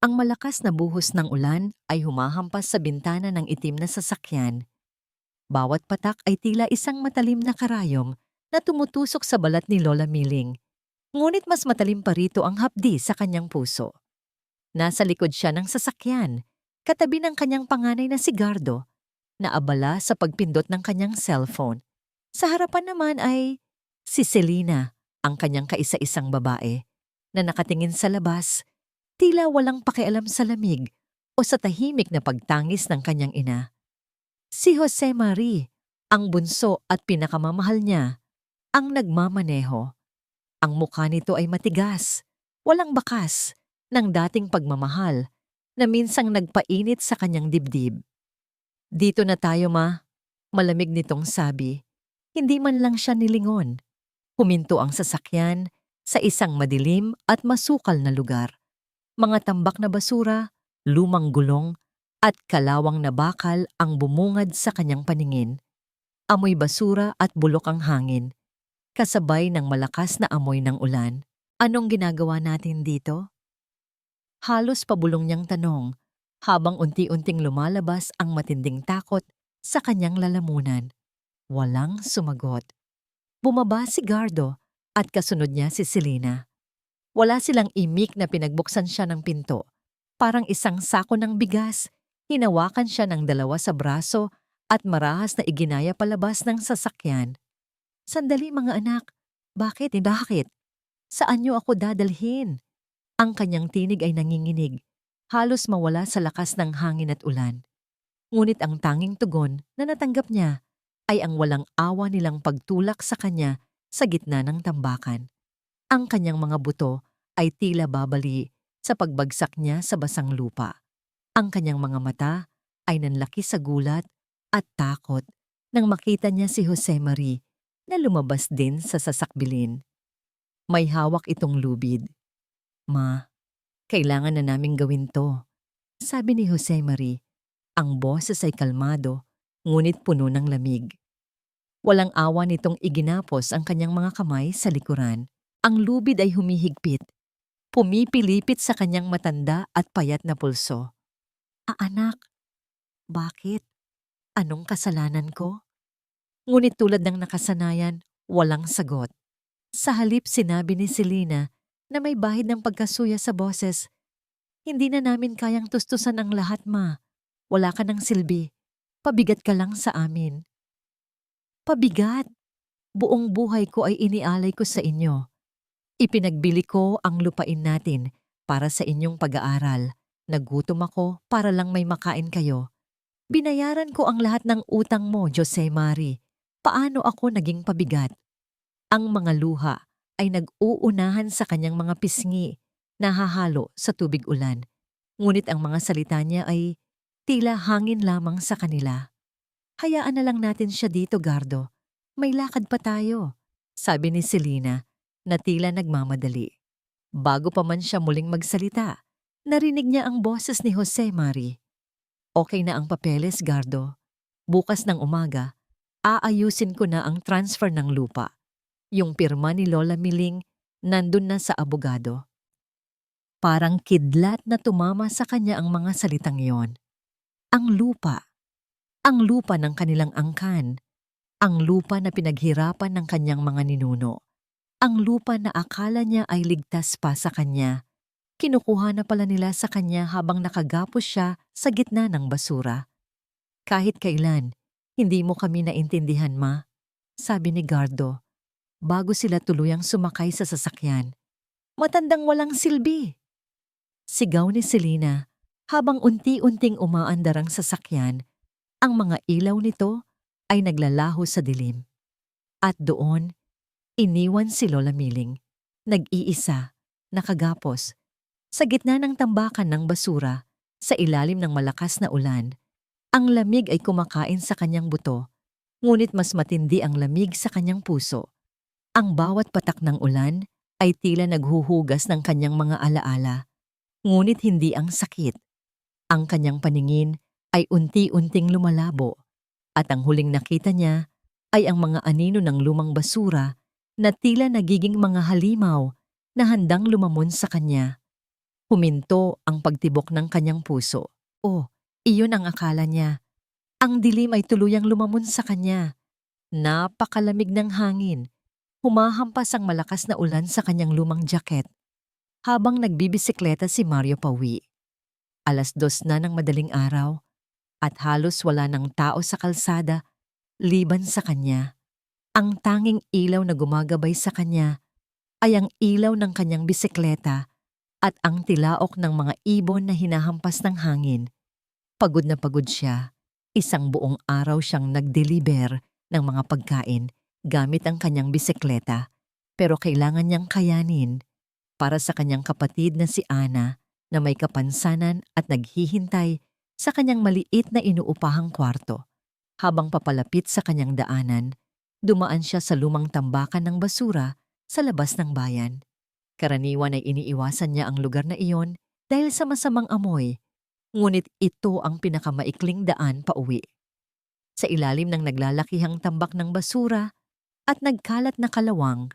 Ang malakas na buhos ng ulan ay humahampas sa bintana ng itim na sasakyan. Bawat patak ay tila isang matalim na karayom na tumutusok sa balat ni Lola Miling. Ngunit mas matalim pa rito ang hapdi sa kanyang puso. Nasa likod siya ng sasakyan, katabi ng kanyang panganay na si Gardo, na abala sa pagpindot ng kanyang cellphone. Sa harapan naman ay si Selena, ang kanyang kaisa-isang babae, na nakatingin sa labas, tila walang pakialam sa lamig o sa tahimik na pagtangis ng kanyang ina. Si Jose Marie, ang bunso at pinakamamahal niya, ang nagmamaneho. Ang mukha nito ay matigas, walang bakas, ng dating pagmamahal na minsang nagpainit sa kanyang dibdib. "Dito na tayo, ma," malamig nitong sabi. Hindi man lang siya nilingon. Huminto ang sasakyan sa isang madilim at masukal na lugar. Mga tambak na basura, lumang gulong, at kalawang na bakal ang bumungad sa kanyang paningin. Amoy basura at bulok ang hangin, kasabay ng malakas na amoy ng ulan. "Anong ginagawa natin dito?" Halos pabulong niyang tanong, habang unti-unting lumalabas ang matinding takot sa kanyang lalamunan. Walang sumagot. Bumaba si Gardo at kasunod niya si Selena. Wala silang imik na pinagbuksan siya ng pinto. Parang isang sako ng bigas, hinawakan siya ng dalawa sa braso at marahas na iginaya palabas ng sasakyan. "Sandali mga anak, bakit? Saan niyo ako dadalhin?" Ang kanyang tinig ay nanginginig, halos mawala sa lakas ng hangin at ulan. Ngunit ang tanging tugon na natanggap niya ay ang walang awa nilang pagtulak sa kanya sa gitna ng tambakan. Ang kanyang mga buto ay tila babali sa pagbagsak niya sa basang lupa. Ang kanyang mga mata ay nanlaki sa gulat at takot nang makita niya si Jose Marie na lumabas din sa sasakbilin. May hawak itong lubid. "Ma, kailangan na naming gawin to," sabi ni Jose Marie. Ang boses ay kalmado, ngunit puno ng lamig. Walang awa nitong iginapos ang kanyang mga kamay sa likuran. Ang lubid ay humihigpit, pumipilipit sa kanyang matanda at payat na pulso. Anak, bakit? Anong kasalanan ko?" Ngunit tulad ng nakasanayan, walang sagot. Sa halip sinabi ni Selena na may bahid ng pagkasuya sa boses, "Hindi na namin kayang tustusan ang lahat, ma. Wala ka ng silbi. Pabigat ka lang sa amin." "Pabigat? Buong buhay ko ay inialay ko sa inyo. Ipinagbili ko ang lupain natin para sa inyong pag-aaral. Nagutom ako para lang may makain kayo. Binayaran ko ang lahat ng utang mo, Jose Marie. Paano ako naging pabigat?" Ang mga luha ay nag-uunahan sa kanyang mga pisngi, nahahalo sa tubig ulan. Ngunit ang mga salita niya ay tila hangin lamang sa kanila. "Hayaan na lang natin siya dito, Gardo. May lakad pa tayo," sabi ni Selena na tila nagmamadali. Bago pa man siya muling magsalita, narinig niya ang boses ni Jose Marie. "Okay na ang papeles, Gardo. Bukas ng umaga, aayusin ko na ang transfer ng lupa. Yung pirma ni Lola Miling nandun na sa abogado." Parang kidlat na tumama sa kanya ang mga salitang yon. Ang lupa. Ang lupa ng kanilang angkan. Ang lupa na pinaghirapan ng kanyang mga ninuno. Ang lupa na akala niya ay ligtas pa sa kanya. Kinukuha na pala nila sa kanya habang nakagapos siya sa gitna ng basura. "Kahit kailan, hindi mo kami naintindihan, ma," sabi ni Gardo, bago sila tuluyang sumakay sa sasakyan. "Matandang walang silbi!" Sigaw ni Selena habang unti-unting umaandar ang sasakyan. Ang mga ilaw nito ay naglalaho sa dilim. At doon, iniwan si Lola Miling, nag-iisa, nakagapos, sa gitna ng tambakan ng basura, sa ilalim ng malakas na ulan. Ang lamig ay kumakain sa kanyang buto, ngunit mas matindi ang lamig sa kanyang puso. Ang bawat patak ng ulan ay tila naghuhugas ng kanyang mga alaala, ngunit hindi ang sakit. Ang kanyang paningin ay unti-unting lumalabo, at ang huling nakita niya ay ang mga anino ng lumang basura na tila nagiging mga halimaw na handang lumamon sa kanya. Huminto ang pagtibok ng kanyang puso. Oh, iyon ang akala niya. Ang dilim ay tuluyang lumamon sa kanya. Napakalamig ng hangin. Humahampas ang malakas na ulan sa kanyang lumang jacket. Habang nagbibisikleta si Mario pauwi. 2:00 na ng madaling araw at halos wala ng tao sa kalsada liban sa kanya. Ang tanging ilaw na gumagabay sa kanya ay ang ilaw ng kanyang bisikleta at ang tilaok ng mga ibon na hinahampas ng hangin. Pagod na pagod siya. Isang buong araw siyang nag-deliver ng mga pagkain gamit ang kanyang bisikleta, pero kailangan niyang kayanin para sa kanyang kapatid na si Ana na may kapansanan at naghihintay sa kanyang maliit na inuupahang kwarto. Habang papalapit sa kanyang daanan, dumaan siya sa lumang tambakan ng basura sa labas ng bayan. Karaniwan ay iniiwasan niya ang lugar na iyon dahil sa masamang amoy, ngunit ito ang pinakamaikling daan pauwi. Sa ilalim ng naglalakihang tambak ng basura at nagkalat na kalawang,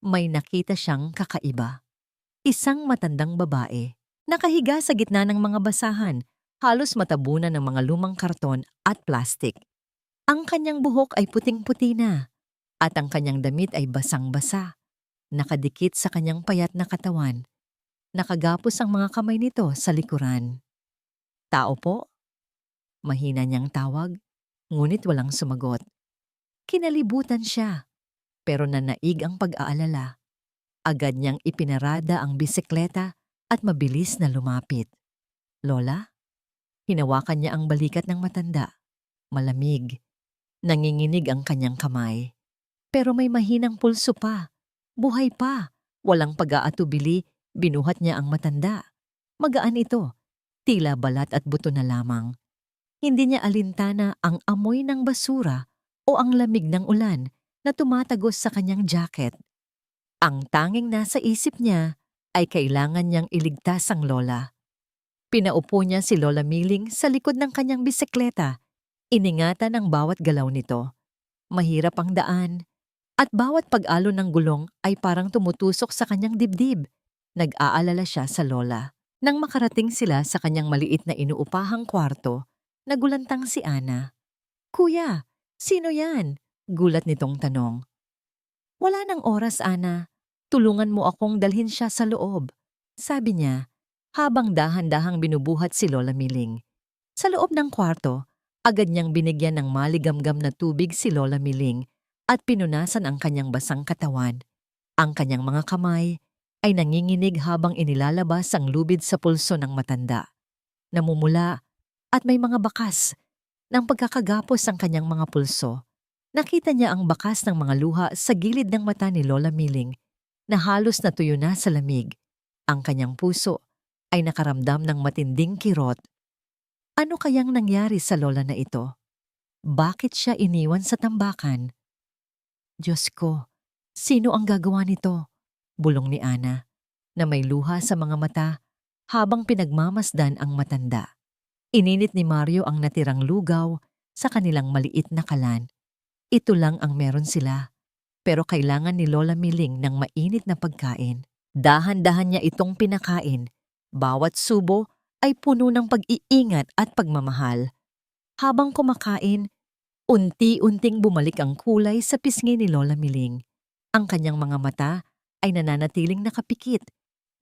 may nakita siyang kakaiba. Isang matandang babae, nakahiga sa gitna ng mga basahan, halos matabunan ng mga lumang karton at plastik. Ang kanyang buhok ay puting-puti na at ang kanyang damit ay basang-basa. Nakadikit sa kanyang payat na katawan. Nakagapos ang mga kamay nito sa likuran. "Tao po?" Mahina niyang tawag, ngunit walang sumagot. Kinalibutan siya, pero nanaig ang pag-aalala. Agad niyang ipinarada ang bisikleta at mabilis na lumapit. "Lola?" Hinawakan niya ang balikat ng matanda. Malamig. Nanginginig ang kanyang kamay. Pero may mahinang pulso pa. Buhay pa. Walang pag-aatubili, binuhat niya ang matanda. Magaan ito. Tila balat at buto na lamang. Hindi niya alintana ang amoy ng basura o ang lamig ng ulan na tumatagos sa kanyang jacket. Ang tanging nasa isip niya ay kailangan niyang iligtas ang lola. Pinaupo niya si Lola Miling sa likod ng kanyang bisikleta. Iningatan ang bawat galaw nito. Mahirap ang daan. At bawat pag-alon ng gulong ay parang tumutusok sa kanyang dibdib. Nag-aalala siya sa lola. Nang makarating sila sa kanyang maliit na inuupahang kwarto, nagulantang si Ana. "Kuya, sino yan?" Gulat nitong tanong. "Wala nang oras, Ana. Tulungan mo akong dalhin siya sa loob," sabi niya, habang dahan-dahang binubuhat si Lola Miling. Sa loob ng kwarto, agad niyang binigyan ng maligamgam na tubig si Lola Miling at pinunasan ang kanyang basang katawan. Ang kanyang mga kamay ay nanginginig habang inilalabas ang lubid sa pulso ng matanda. Namumula at may mga bakas. Nang pagkakagapos ang kanyang mga pulso, nakita niya ang bakas ng mga luha sa gilid ng mata ni Lola Miling na halos natuyo na sa lamig. Ang kanyang puso ay nakaramdam ng matinding kirot. Ano kayang nangyari sa lola na ito? Bakit siya iniwan sa tambakan? "Diyos ko, sino ang gagawa nito?" Bulong ni Ana, na may luha sa mga mata habang pinagmamasdan ang matanda. Ininit ni Mario ang natirang lugaw sa kanilang maliit na kalan. Ito lang ang meron sila, pero kailangan ni Lola Miling ng mainit na pagkain. Dahan-dahan niya itong pinakain. Bawat subo ay puno ng pag-iingat at pagmamahal. Habang kumakain, unti-unting bumalik ang kulay sa pisngi ni Lola Miling. Ang kanyang mga mata ay nananatiling nakapikit,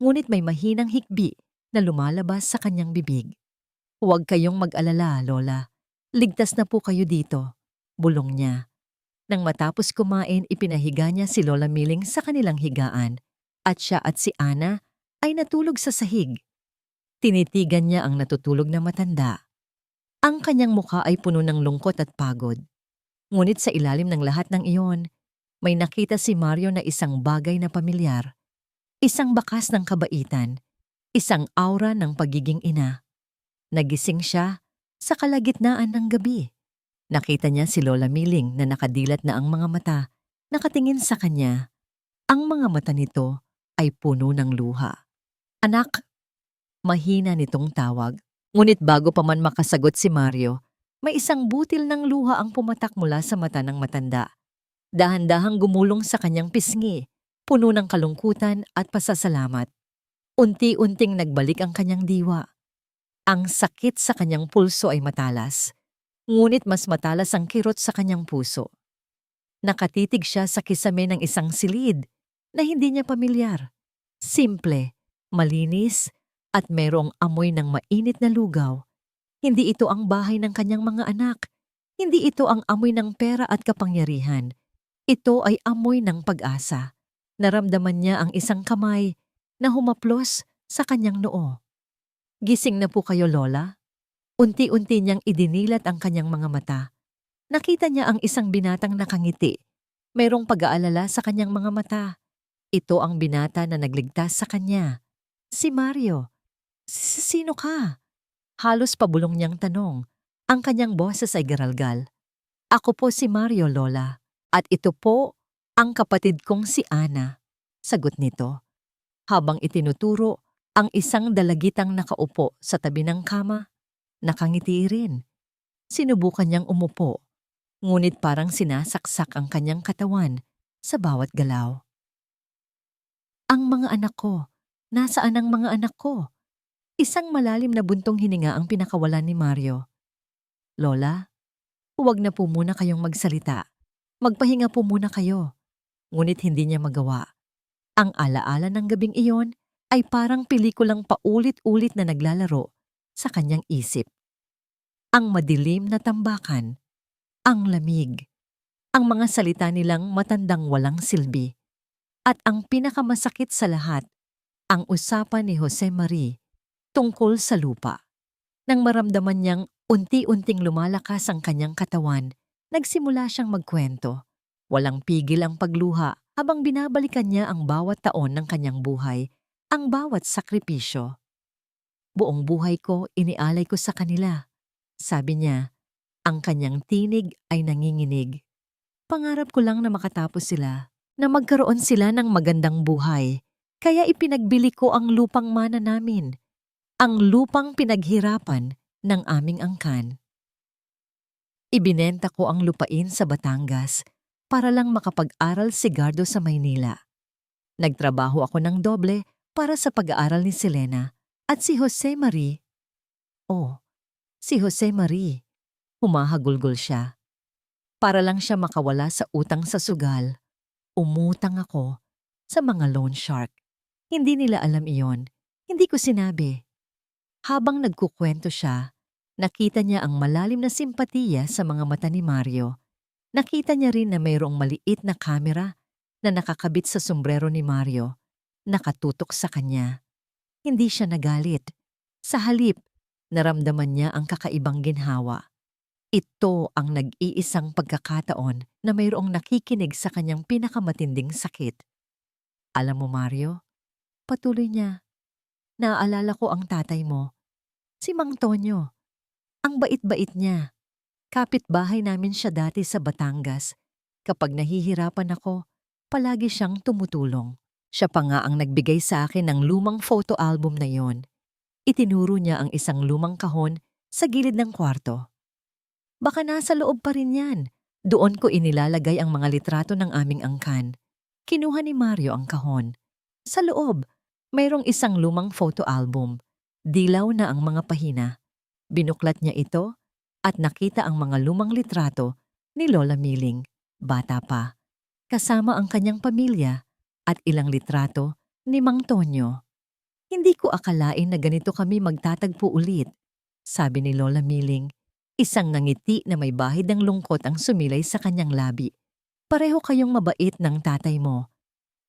ngunit may mahinang hikbi na lumalabas sa kanyang bibig. "Huwag kayong mag-alala, Lola. Ligtas na po kayo dito," bulong niya. Nang matapos kumain, ipinahiga niya si Lola Miling sa kanilang higaan at siya at si Ana ay natulog sa sahig. Tinitigan niya ang natutulog na matanda. Ang kanyang mukha ay puno ng lungkot at pagod. Ngunit sa ilalim ng lahat ng iyon, may nakita si Mario na isang bagay na pamilyar. Isang bakas ng kabaitan, isang aura ng pagiging ina. Nagising siya sa kalagitnaan ng gabi. Nakita niya si Lola Miling na nakadilat na ang mga mata, nakatingin sa kanya. Ang mga mata nito ay puno ng luha. "Anak!" Mahina nitong tawag. Ngunit bago pa man makasagot si Mario, may isang butil ng luha ang pumatak mula sa mata ng matanda. Dahan-dahang gumulong sa kanyang pisngi, puno ng kalungkutan at pasasalamat. Unti-unting nagbalik ang kanyang diwa. Ang sakit sa kanyang pulso ay matalas, ngunit mas matalas ang kirot sa kanyang puso. Nakatitig siya sa kisame ng isang silid na hindi niya pamilyar. Simple, malinis, at mayroong amoy ng mainit na lugaw. Hindi ito ang bahay ng kanyang mga anak. Hindi ito ang amoy ng pera at kapangyarihan. Ito ay amoy ng pag-asa. Naramdaman niya ang isang kamay na humaplos sa kanyang noo. Gising na po kayo, Lola? Unti-unti niyang idinilat ang kanyang mga mata. Nakita niya ang isang binatang nakangiti. Mayroong pag-aalala sa kanyang mga mata. Ito ang binata na nagligtas sa kanya. Si Mario. Sino ka? Halos pabulong niyang tanong. Ang kanyang boses ay garalgal. Ako po si Mario, Lola. At ito po ang kapatid kong si Ana. Sagot nito. Habang itinuturo ang isang dalagitang nakaupo sa tabi ng kama, nakangiti rin. Sinubukan niyang umupo, ngunit parang sinasaksak ang kanyang katawan sa bawat galaw. Ang mga anak ko. Nasaan ang mga anak ko? Isang malalim na buntong hininga ang pinakawalan ni Mario. Lola, huwag na po muna kayong magsalita. Magpahinga po muna kayo. Ngunit hindi niya magawa. Ang alaala ng gabing iyon ay parang pelikulang paulit-ulit na naglalaro sa kanyang isip. Ang madilim na tambakan, ang lamig, ang mga salita nilang matandang walang silbi, at ang pinakamasakit sa lahat, ang usapan ni Jose Marie tungkol sa lupa. Nang maramdaman niyang unti-unting lumalakas ang kanyang katawan, nagsimula siyang magkwento. Walang pigil ang pagluha habang binabalikan niya ang bawat taon ng kanyang buhay, ang bawat sakripisyo. Buong buhay ko inialay ko sa kanila. Sabi niya, ang kanyang tinig ay nanginginig. Pangarap ko lang na makatapos sila, na magkaroon sila ng magandang buhay. Kaya ipinagbili ko ang lupang mana namin, ang lupang pinaghirapan ng aming angkan. Ibinenta ko ang lupain sa Batangas para lang makapag-aral si Gardo sa Maynila. Nagtrabaho ako ng doble para sa pag-aaral ni Selena at si Jose Marie. Oh, si Jose Marie. Humahagulgol siya. Para lang siya makawala sa utang sa sugal, umutang ako sa mga loan shark. Hindi nila alam iyon. Hindi ko sinabi. Habang nagkukwento siya, nakita niya ang malalim na simpatiya sa mga mata ni Mario. Nakita niya rin na mayroong maliit na kamera na nakakabit sa sombrero ni Mario, nakatutok sa kanya. Hindi siya nagalit. Sa halip, naramdaman niya ang kakaibang ginhawa. Ito ang nag-iisang pagkakataon na mayroong nakikinig sa kanyang pinakamatinding sakit. Alam mo, Mario, patuloy niya, naaalala ko ang tatay mo, si Mang Tonyo. Ang bait-bait niya. Kapitbahay namin siya dati sa Batangas. Kapag nahihirapan ako, palagi siyang tumutulong. Siya pa nga ang nagbigay sa akin ng lumang photo album na yon. Itinuro niya ang isang lumang kahon sa gilid ng kwarto. Baka nasa loob pa rin yan. Doon ko inilalagay ang mga litrato ng aming angkan. Kinuha ni Mario ang kahon. Sa loob, mayroong isang lumang photo album. Dilaw na ang mga pahina. Binuklat niya ito at nakita ang mga lumang litrato ni Lola Miling, bata pa, kasama ang kanyang pamilya at ilang litrato ni Mang Tonyo. Hindi ko akalain na ganito kami magtatagpo ulit, sabi ni Lola Miling. Isang ngangiti na may bahid ng lungkot ang sumilay sa kanyang labi. Pareho kayong mabait ng tatay mo.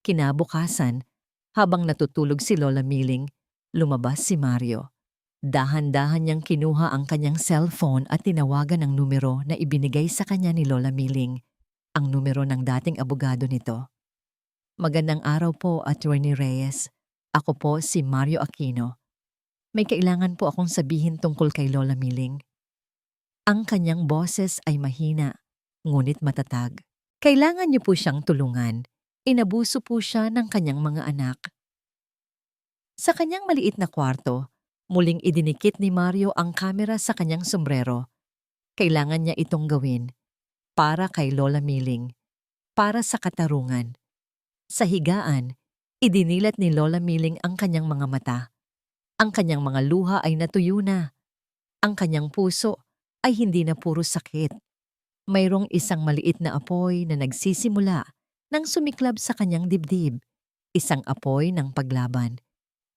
Kinabukasan, habang natutulog si Lola Miling, lumabas si Mario. Dahan-dahan niyang kinuha ang kanyang cellphone at tinawagan ang numero na ibinigay sa kanya ni Lola Miling, ang numero ng dating abogado nito. Magandang araw po, Attorney Reyes. Ako po si Mario Aquino. May kailangan po akong sabihin tungkol kay Lola Miling. Ang kanyang boses ay mahina, ngunit matatag. Kailangan niyo po siyang tulungan. Inabuso po siya ng kanyang mga anak. Sa kanyang maliit na kwarto, muling idinikit ni Mario ang kamera sa kanyang sombrero. Kailangan niya itong gawin. Para kay Lola Miling. Para sa katarungan. Sa higaan, Idinilat ni Lola Miling ang kanyang mga mata. Ang kanyang mga luha ay natuyo na. Ang kanyang puso ay hindi na puro sakit. Mayroong isang maliit na apoy na nagsisimula nang sumiklab sa kanyang dibdib. Isang apoy ng paglaban.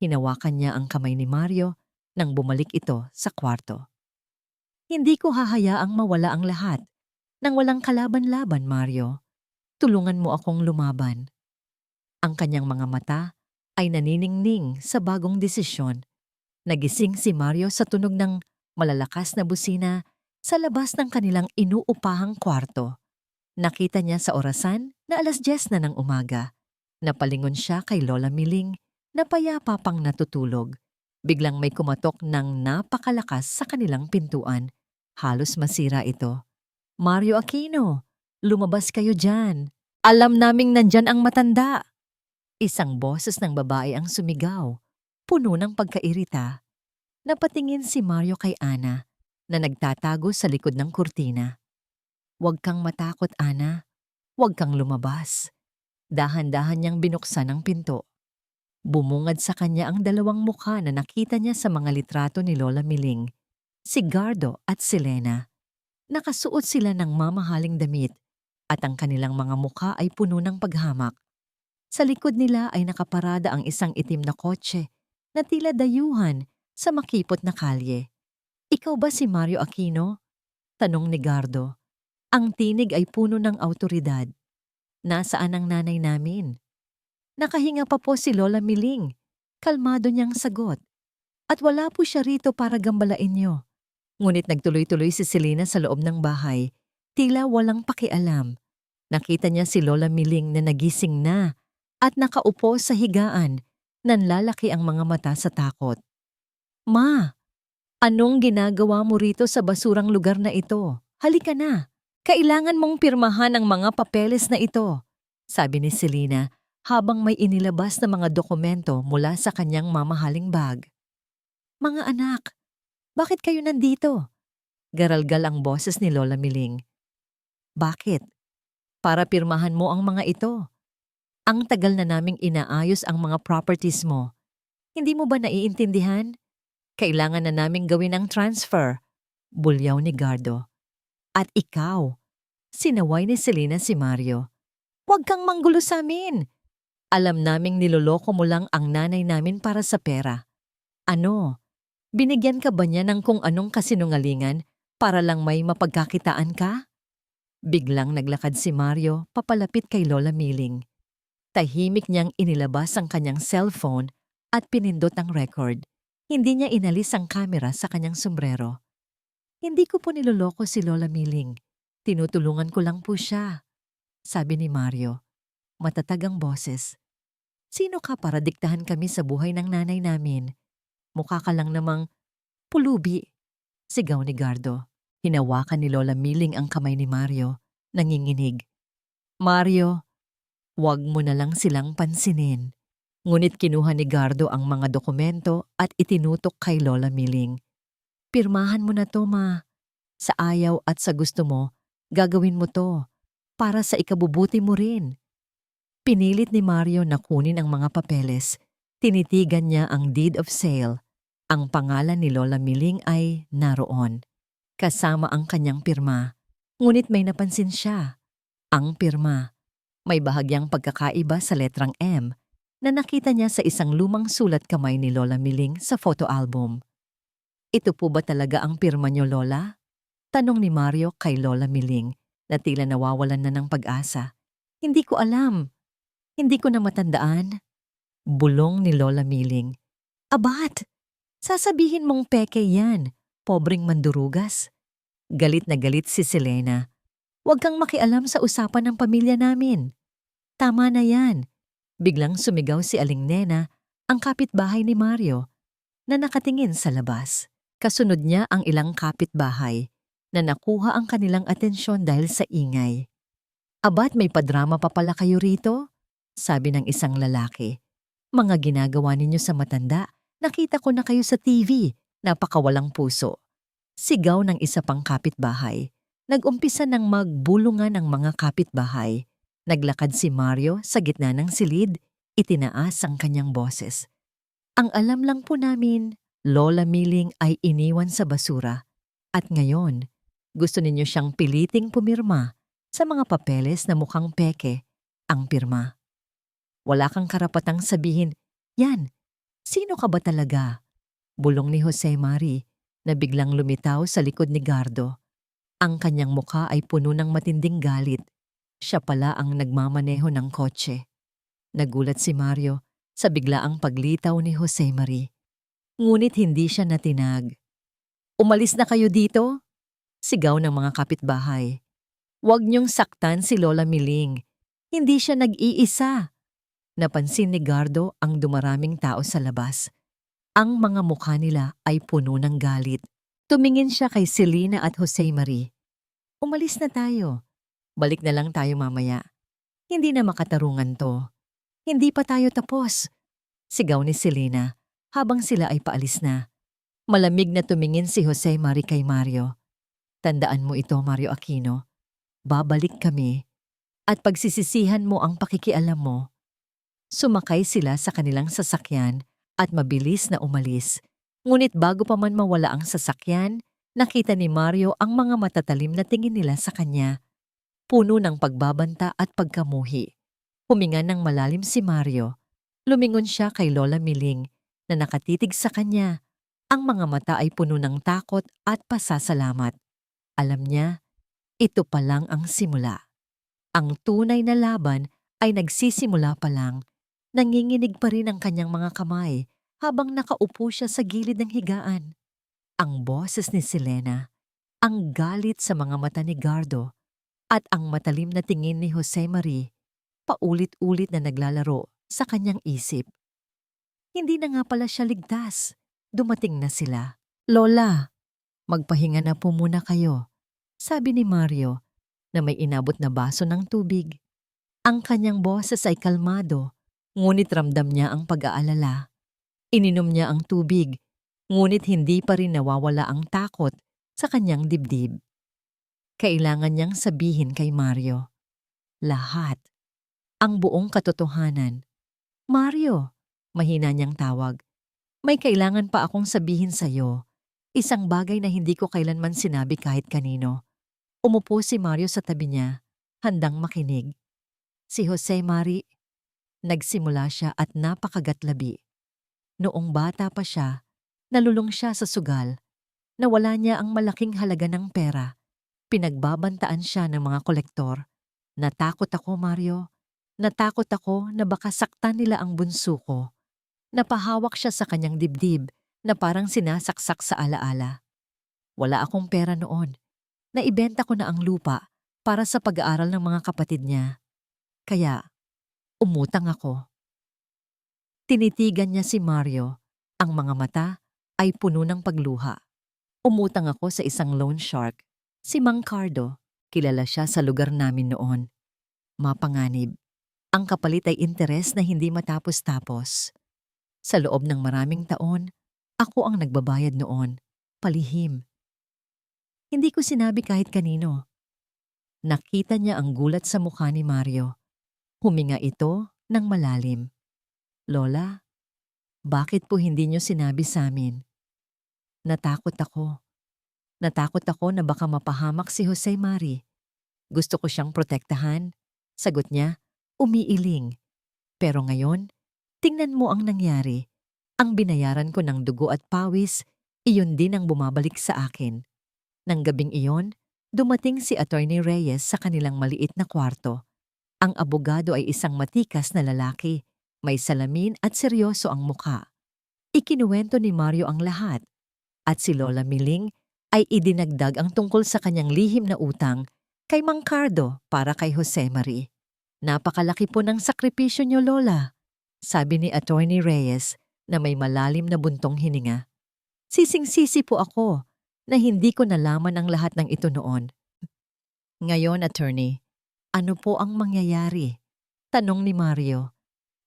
Hinawakan niya ang kamay ni Mario nang bumalik ito sa kwarto. Hindi ko hahayaang mawala ang lahat. Nang walang kalaban-laban, Mario. Tulungan mo akong lumaban. Ang kanyang mga mata ay naniningning sa bagong desisyon. Nagising si Mario sa tunog ng malalakas na busina sa labas ng kanilang inuupahang kwarto. Nakita niya sa orasan na 10:00 na ng umaga. Napalingon siya kay Lola Miling na payapa pang natutulog. Biglang may kumatok ng napakalakas sa kanilang pintuan. Halos masira ito. Mario Aquino, lumabas kayo dyan. Alam naming nandyan ang matanda. Isang boses ng babae ang sumigaw, puno ng pagkairita. Napatingin si Mario kay Ana na nagtatago sa likod ng kurtina. Huwag kang matakot, Ana. Huwag kang lumabas. Dahan-dahan niyang binuksan ang pinto. Bumungad sa kanya ang dalawang mukha na nakita niya sa mga litrato ni Lola Miling, si Gardo at si Lena. Nakasuot sila ng mamahaling damit at ang kanilang mga mukha ay puno ng paghamak. Sa likod nila ay nakaparada ang isang itim na kotse na tila dayuhan sa makipot na kalye. Ikaw ba si Mario Aquino? Tanong ni Gardo. Ang tinig ay puno ng awtoridad. Nasaan ang nanay namin? Nakahinga pa po si Lola Miling. Kalmado niyang sagot. At wala po siya rito para gambalain niyo. Ngunit nagtuloy-tuloy si Selena sa loob ng bahay. Tila walang pakialam. Nakita niya si Lola Miling na nagising na at nakaupo sa higaan. Nanlalaki ang mga mata sa takot. Ma, anong ginagawa mo rito sa basurang lugar na ito? Halika na. Kailangan mong pirmahan ang mga papeles na ito, sabi ni Selena habang may inilabas na mga dokumento mula sa kanyang mamahaling bag. Mga anak, bakit kayo nandito? Garalgal ang boses ni Lola Miling. Bakit? Para pirmahan mo ang mga ito. Ang tagal na naming inaayos ang mga properties mo. Hindi mo ba naiintindihan? Kailangan na naming gawin ang transfer. Bulyaw ni Gardo. At ikaw, sinaway ni Selena si Mario. Huwag kang manggulo sa amin. Alam naming niloloko mo lang ang nanay namin para sa pera. Ano? Binigyan ka ba niya ng kung anong kasinungalingan para lang may mapagkakitaan ka? Biglang naglakad si Mario papalapit kay Lola Miling. Tahimik niyang inilabas ang kanyang cellphone at pinindot ang record. Hindi niya inalis ang kamera sa kanyang sombrero. Hindi ko po niloloko si Lola Miling. Tinutulungan ko lang po siya, sabi ni Mario. Matatag ang boses. Sino ka para diktahan kami sa buhay ng nanay namin? Mukha ka lang namang pulubi, sigaw ni Gardo. Hinawakan ni Lola Miling ang kamay ni Mario, nanginginig. Mario, wag mo na lang silang pansinin. Ngunit kinuha ni Gardo ang mga dokumento at itinutok kay Lola Miling. Pirmahan mo na to, ma. Sa ayaw at sa gusto mo, gagawin mo to. Para sa ikabubuti mo rin. Pinilit ni Mario na kunin ang mga papeles. Tinitigan niya ang deed of sale. Ang pangalan ni Lola Miling ay naroon. Kasama ang kanyang pirma. Ngunit may napansin siya. Ang pirma. May bahagyang pagkakaiba sa letrang M na nakita niya sa isang lumang sulat kamay ni Lola Miling sa photo album. Ito po ba talaga ang pirma niyo, Lola? Tanong ni Mario kay Lola Miling na tila nawawalan na ng pag-asa. Hindi ko alam. Hindi ko na matandaan. Bulong ni Lola Miling. Abat! Sasabihin mong peke yan, pobreng mandurugas. Galit na galit si Selena. Huwag kang makialam sa usapan ng pamilya namin. Tama na yan. Biglang sumigaw si Aling Nena, ang kapitbahay ni Mario, na nakatingin sa labas. Kasunod niya ang ilang kapitbahay na nakuha ang kanilang atensyon dahil sa ingay. Abat, may padrama pa pala kayo rito? Sabi ng isang lalaki. Mga ginagawa ninyo sa matanda, nakita ko na kayo sa TV, napakawalang puso. Sigaw ng isa pang kapitbahay. Nag-umpisa ng magbulungan ang mga kapitbahay. Naglakad si Mario sa gitna ng silid. Itinaas ang kanyang boses. Ang alam lang po namin, Lola Miling ay iniwan sa basura at ngayon gusto ninyo siyang piliting pumirma sa mga papeles na mukhang peke ang pirma. Wala kang karapatang sabihin, yan, sino ka ba talaga? Bulong ni Jose Mari na biglang lumitaw sa likod ni Gardo. Ang kanyang mukha ay puno ng matinding galit. Siya pala ang nagmamaneho ng kotse. Nagulat si Mario sa biglaang paglitaw ni Jose Mari. Ngunit hindi siya natinag. Umalis na kayo dito? Sigaw ng mga kapitbahay. Huwag niyong saktan si Lola Miling. Hindi siya nag-iisa. Napansin ni Gardo ang dumaraming tao sa labas. Ang mga mukha nila ay puno ng galit. Tumingin siya kay Selena at Jose Mari. Umalis na tayo. Balik na lang tayo mamaya. Hindi na makatarungan to. Hindi pa tayo tapos. Sigaw ni Selena habang sila ay paalis na. Malamig na tumingin si Jose Mari kay Mario. Tandaan mo ito, Mario Aquino. Babalik kami at pagsisisihan mo ang pakikialam mo. Sumakay sila sa kanilang sasakyan at mabilis na umalis. Ngunit bago pa man mawala ang sasakyan, nakita ni Mario ang mga matatalim na tingin nila sa kanya. Puno ng pagbabanta at pagkamuhi. Huminga ng malalim si Mario. Lumingon siya kay Lola Miling na nakatitig sa kanya. Ang mga mata ay puno ng takot at pasasalamat. Alam niya, ito pa lang ang simula. Ang tunay na laban ay nagsisimula pa lang. Nanginginig pa rin ang kanyang mga kamay habang nakaupo siya sa gilid ng higaan. Ang boses ni Selena, ang galit sa mga mata ni Gardo, at ang matalim na tingin ni Jose Mari, paulit-ulit na naglalaro sa kanyang isip. Hindi na nga pala siya ligtas. Dumating na sila. Lola, magpahinga na po muna kayo, sabi ni Mario na may inabot na baso ng tubig. Ang kanyang boses ay kalmado, ngunit ramdam niya ang pag-aalala. Ininom niya ang tubig, ngunit hindi pa rin nawawala ang takot sa kanyang dibdib. Kailangan niyang sabihin kay Mario. Lahat. Ang buong katotohanan. Mario, mahina niyang tawag. May kailangan pa akong sabihin sa'yo. Isang bagay na hindi ko kailanman sinabi kahit kanino. Umupo si Mario sa tabi niya, handang makinig. Si Jose Mari, nagsimula siya at napakagatlabi. Noong bata pa siya, nalulong siya sa sugal. Nawala niya ang malaking halaga ng pera. Pinagbabantaan siya ng mga kolektor. Natakot ako, Mario. Natakot ako na baka saktan nila ang bunso ko. Napahawak siya sa kanyang dibdib na parang sinasaksak sa alaala. Wala akong pera noon. Naibenta ko na ang lupa para sa pag-aaral ng mga kapatid niya. Kaya, umutang ako. Tinitigan niya si Mario. Ang mga mata ay puno ng pagluha. Umutang ako sa isang loan shark, si Mang Cardo. Kilala siya sa lugar namin noon. Mapanganib. Ang kapalit ay interes na hindi matapos-tapos. Sa loob ng maraming taon, ako ang nagbabayad noon. Palihim. Hindi ko sinabi kahit kanino. Nakita niya ang gulat sa mukha ni Mario. Huminga ito ng malalim. Lola, bakit po hindi niyo sinabi sa amin? Natakot ako. Natakot ako na baka mapahamak si Jose Mari. Gusto ko siyang protektahan. Sagot niya, umiiling. Pero ngayon, tingnan mo ang nangyari. Ang binayaran ko ng dugo at pawis, iyon din ang bumabalik sa akin. Nang gabing iyon, dumating si Attorney Reyes sa kanilang maliit na kwarto. Ang abogado ay isang matikas na lalaki, may salamin at seryoso ang mukha. Ikinuwento ni Mario ang lahat, at si Lola Miling ay idinagdag ang tungkol sa kanyang lihim na utang kay Mang Cardo para kay Jose Mari. Napakalaki po ng sakripisyo niyo, Lola, sabi ni Attorney Reyes na may malalim na buntong hininga. Sising-sisi po ako na hindi ko nalaman ang lahat ng ito noon. Ngayon, Attorney, ano po ang mangyayari? Tanong ni Mario.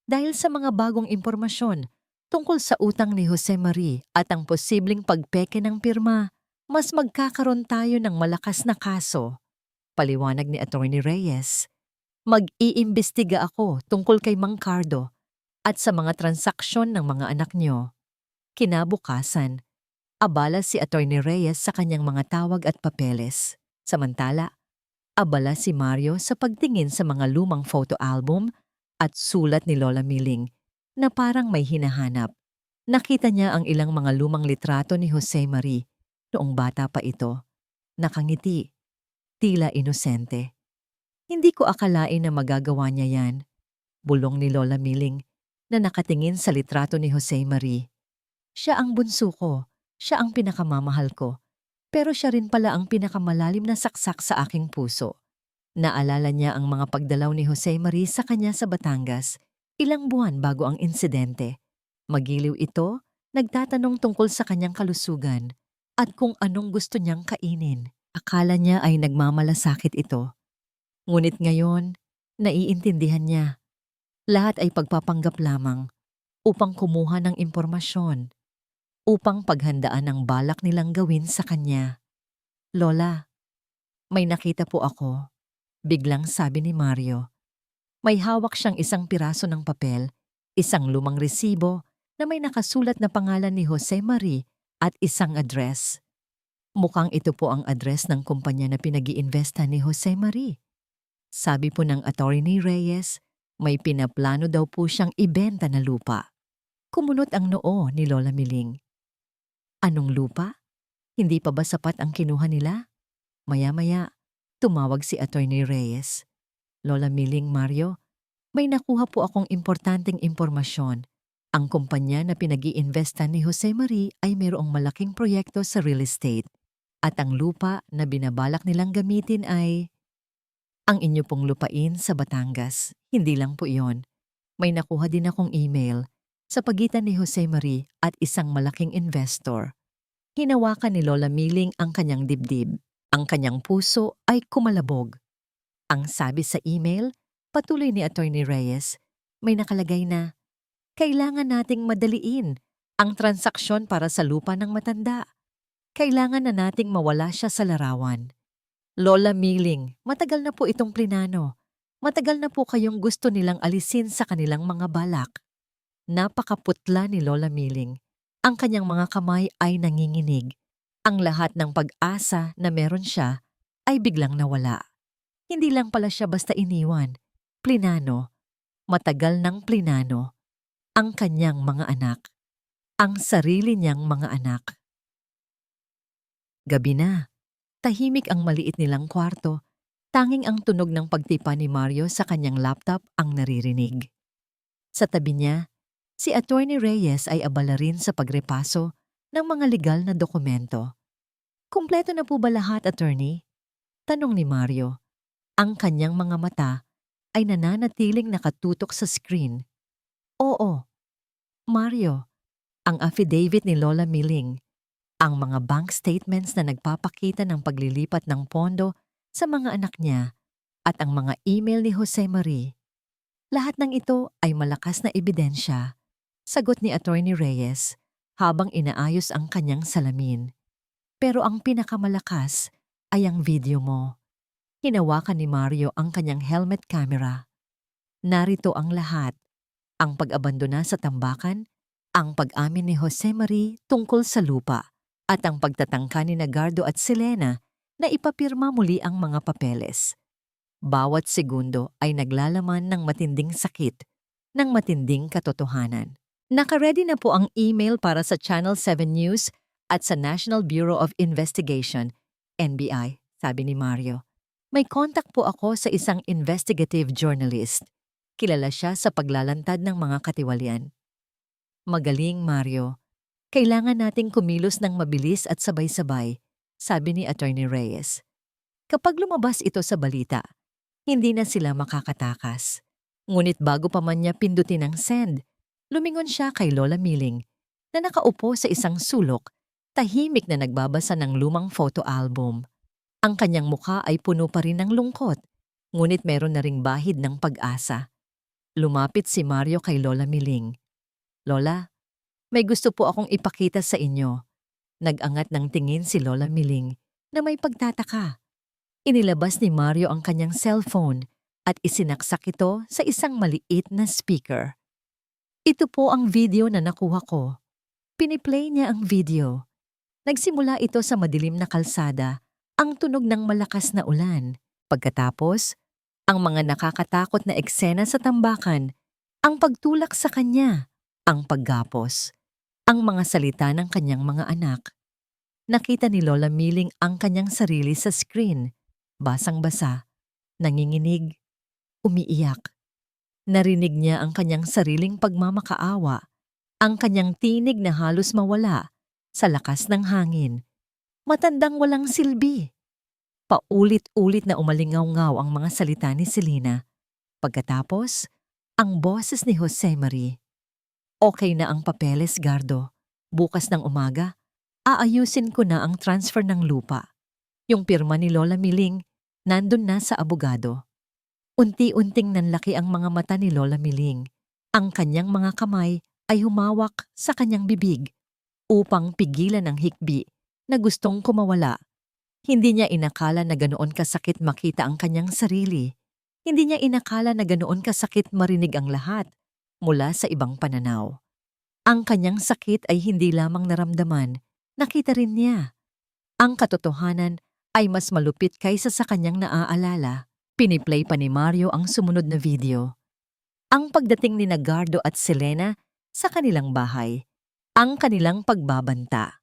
Dahil sa mga bagong impormasyon tungkol sa utang ni Jose Mari at ang posibleng pagpeke ng pirma, mas magkakaroon tayo ng malakas na kaso. Paliwanag ni Attorney Reyes. Mag-iimbestiga ako tungkol kay Mang Cardo at sa mga transaksyon ng mga anak niyo. Kinabukasan, abala si Atty. Reyes sa kanyang mga tawag at papeles. Samantala, abala si Mario sa pagtingin sa mga lumang photo album at sulat ni Lola Miling na parang may hinahanap. Nakita niya ang ilang mga lumang litrato ni Jose Marie noong bata pa ito. Nakangiti, tila inosente. Hindi ko akalain na magagawa niya yan, bulong ni Lola Miling na nakatingin sa litrato ni Jose Marie. Siya ang bunso ko, siya ang pinakamamahal ko, pero siya rin pala ang pinakamalalim na saksak sa aking puso. Naalala niya ang mga pagdalaw ni Jose Marie sa kanya sa Batangas, ilang buwan bago ang insidente. Magiliw ito, nagtatanong tungkol sa kanyang kalusugan at kung anong gusto niyang kainin. Akala niya ay nagmamalasakit ito. Ngunit ngayon, naiintindihan niya. Lahat ay pagpapanggap lamang upang kumuha ng impormasyon, upang paghandaan ang balak nilang gawin sa kanya. Lola, may nakita po ako, biglang sabi ni Mario. May hawak siyang isang piraso ng papel, isang lumang resibo na may nakasulat na pangalan ni Jose Marie at isang address. Mukhang ito po ang address ng kumpanya na pinag-iinvesta ni Jose Marie. Sabi po ng Atty. Reyes, may pinaplano daw po siyang ibenta na lupa. Kumunot ang noo ni Lola Miling. Anong lupa? Hindi pa ba sapat ang kinuha nila? Maya-maya, tumawag si Atty. Reyes. Lola Miling, Mario, may nakuha po akong importanteng impormasyon. Ang kumpanya na pinag-iinvestan ni Jose Marie ay mayroong malaking proyekto sa real estate. At ang lupa na binabalak nilang gamitin ay ang inyo pong lupain sa Batangas. Hindi lang po iyon. May nakuha din akong email sa pagitan ni Jose Marie at isang malaking investor. Hinawakan ni Lola Miling ang kanyang dibdib. Ang kanyang puso ay kumalabog. Ang sabi sa email, patuloy ni Atty. Reyes, may nakalagay na, kailangan nating madaliin ang transaksyon para sa lupa ng matanda. Kailangan na nating mawala siya sa larawan. Lola Miling, matagal na po itong plinano. Matagal na po kayong gusto nilang alisin sa kanilang mga balak. Napakaputla ni Lola Miling. Ang kanyang mga kamay ay nanginginig. Ang lahat ng pag-asa na meron siya ay biglang nawala. Hindi lang pala siya basta iniwan. Plinano. Matagal ng plinano. Ang kanyang mga anak. Ang sarili niyang mga anak. Gabi na. Tahimik ang maliit nilang kwarto. Tanging ang tunog ng pagtipa ni Mario sa kanyang laptop ang naririnig. Sa tabi niya, si Atty. Reyes ay abala rin sa pagrepaso ng mga legal na dokumento. Kumpleto na po ba lahat, attorney? Tanong ni Mario. Ang kanyang mga mata ay nananatiling nakatutok sa screen. Oo. Mario, ang affidavit ni Lola Miling, ang mga bank statements na nagpapakita ng paglilipat ng pondo sa mga anak niya at ang mga email ni Jose Marie. Lahat ng ito ay malakas na ebidensya, sagot ni Atty. Reyes habang inaayos ang kanyang salamin. Pero ang pinakamalakas ay ang video mo. Hinawakan ni Mario ang kanyang helmet camera. Narito ang lahat, ang pag-abandona sa tambakan, ang pag-amin ni Jose Marie tungkol sa lupa, at ang pagtatangka ni Gardo at Selena na ipapirma muli ang mga papeles. Bawat segundo ay naglalaman ng matinding sakit, ng matinding katotohanan. Naka-ready na po ang email para sa Channel 7 News at sa National Bureau of Investigation, NBI, sabi ni Mario. May contact po ako sa isang investigative journalist. Kilala siya sa paglalantad ng mga katiwalian. Magaling, Mario. Kailangan nating kumilos ng mabilis at sabay-sabay, sabi ni Atty. Reyes. Kapag lumabas ito sa balita, hindi na sila makakatakas. Ngunit bago pa man niya pindutin ang send, lumingon siya kay Lola Miling na nakaupo sa isang sulok, tahimik na nagbabasa ng lumang photo album. Ang kanyang mukha ay puno pa rin ng lungkot, ngunit meron na ring bahid ng pag-asa. Lumapit si Mario kay Lola Miling. Lola, may gusto po akong ipakita sa inyo. Nag-angat ng tingin si Lola Miling na may pagtataka. Inilabas ni Mario ang kanyang cellphone at isinaksak ito sa isang maliit na speaker. Ito po ang video na nakuha ko. Piniplay niya ang video. Nagsimula ito sa madilim na kalsada, ang tunog ng malakas na ulan. Pagkatapos, ang mga nakakatakot na eksena sa tambakan, ang pagtulak sa kanya, ang paggapos, ang mga salita ng kanyang mga anak. Nakita ni Lola Miling ang kanyang sarili sa screen, basang-basa, nanginginig, umiiyak. Narinig niya ang kanyang sariling pagmamakaawa, ang kanyang tinig na halos mawala sa lakas ng hangin. Matandang walang silbi. Paulit-ulit na umalingaw-ngaw ang mga salita ni Selena. Pagkatapos, ang boses ni Jose Marie. Okay na ang papeles, Gardo. Bukas ng umaga, aayusin ko na ang transfer ng lupa. Yung pirma ni Lola Miling, nandun na sa abogado. Unti-unting nanlaki ang mga mata ni Lola Miling. Ang kanyang mga kamay ay humawak sa kanyang bibig upang pigilan ang hikbi na gustong kumawala. Hindi niya inakala na ganoon kasakit makita ang kanyang sarili. Hindi niya inakala na ganoon kasakit marinig ang lahat mula sa ibang pananaw. Ang kanyang sakit ay hindi lamang naramdaman, nakita rin niya. Ang katotohanan ay mas malupit kaysa sa kanyang naaalala. Piniplay pa ni Mario ang sumunod na video. Ang pagdating ni Gardo at Selena sa kanilang bahay, ang kanilang pagbabanta,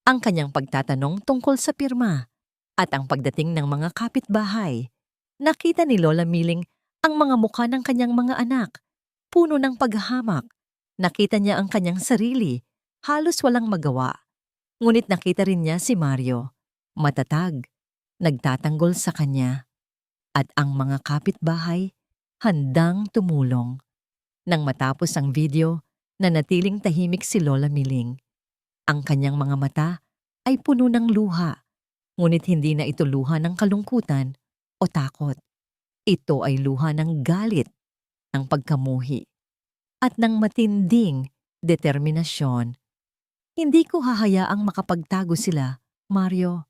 ang kanyang pagtatanong tungkol sa pirma, at ang pagdating ng mga kapitbahay. Nakita ni Lola Miling ang mga mukha ng kanyang mga anak, puno ng paghahamak. Nakita niya ang kanyang sarili, halos walang magawa. Ngunit nakita rin niya si Mario, matatag, nagtatanggol sa kanya. At ang mga kapitbahay, handang tumulong. Nang matapos ang video, nanatiling tahimik si Lola Miling. Ang kanyang mga mata ay puno ng luha, ngunit hindi na ito luha ng kalungkutan o takot. Ito ay luha ng galit, ng pagkamuhi, at ng matinding determinasyon. Hindi ko hahayaang makapagtago sila, Mario,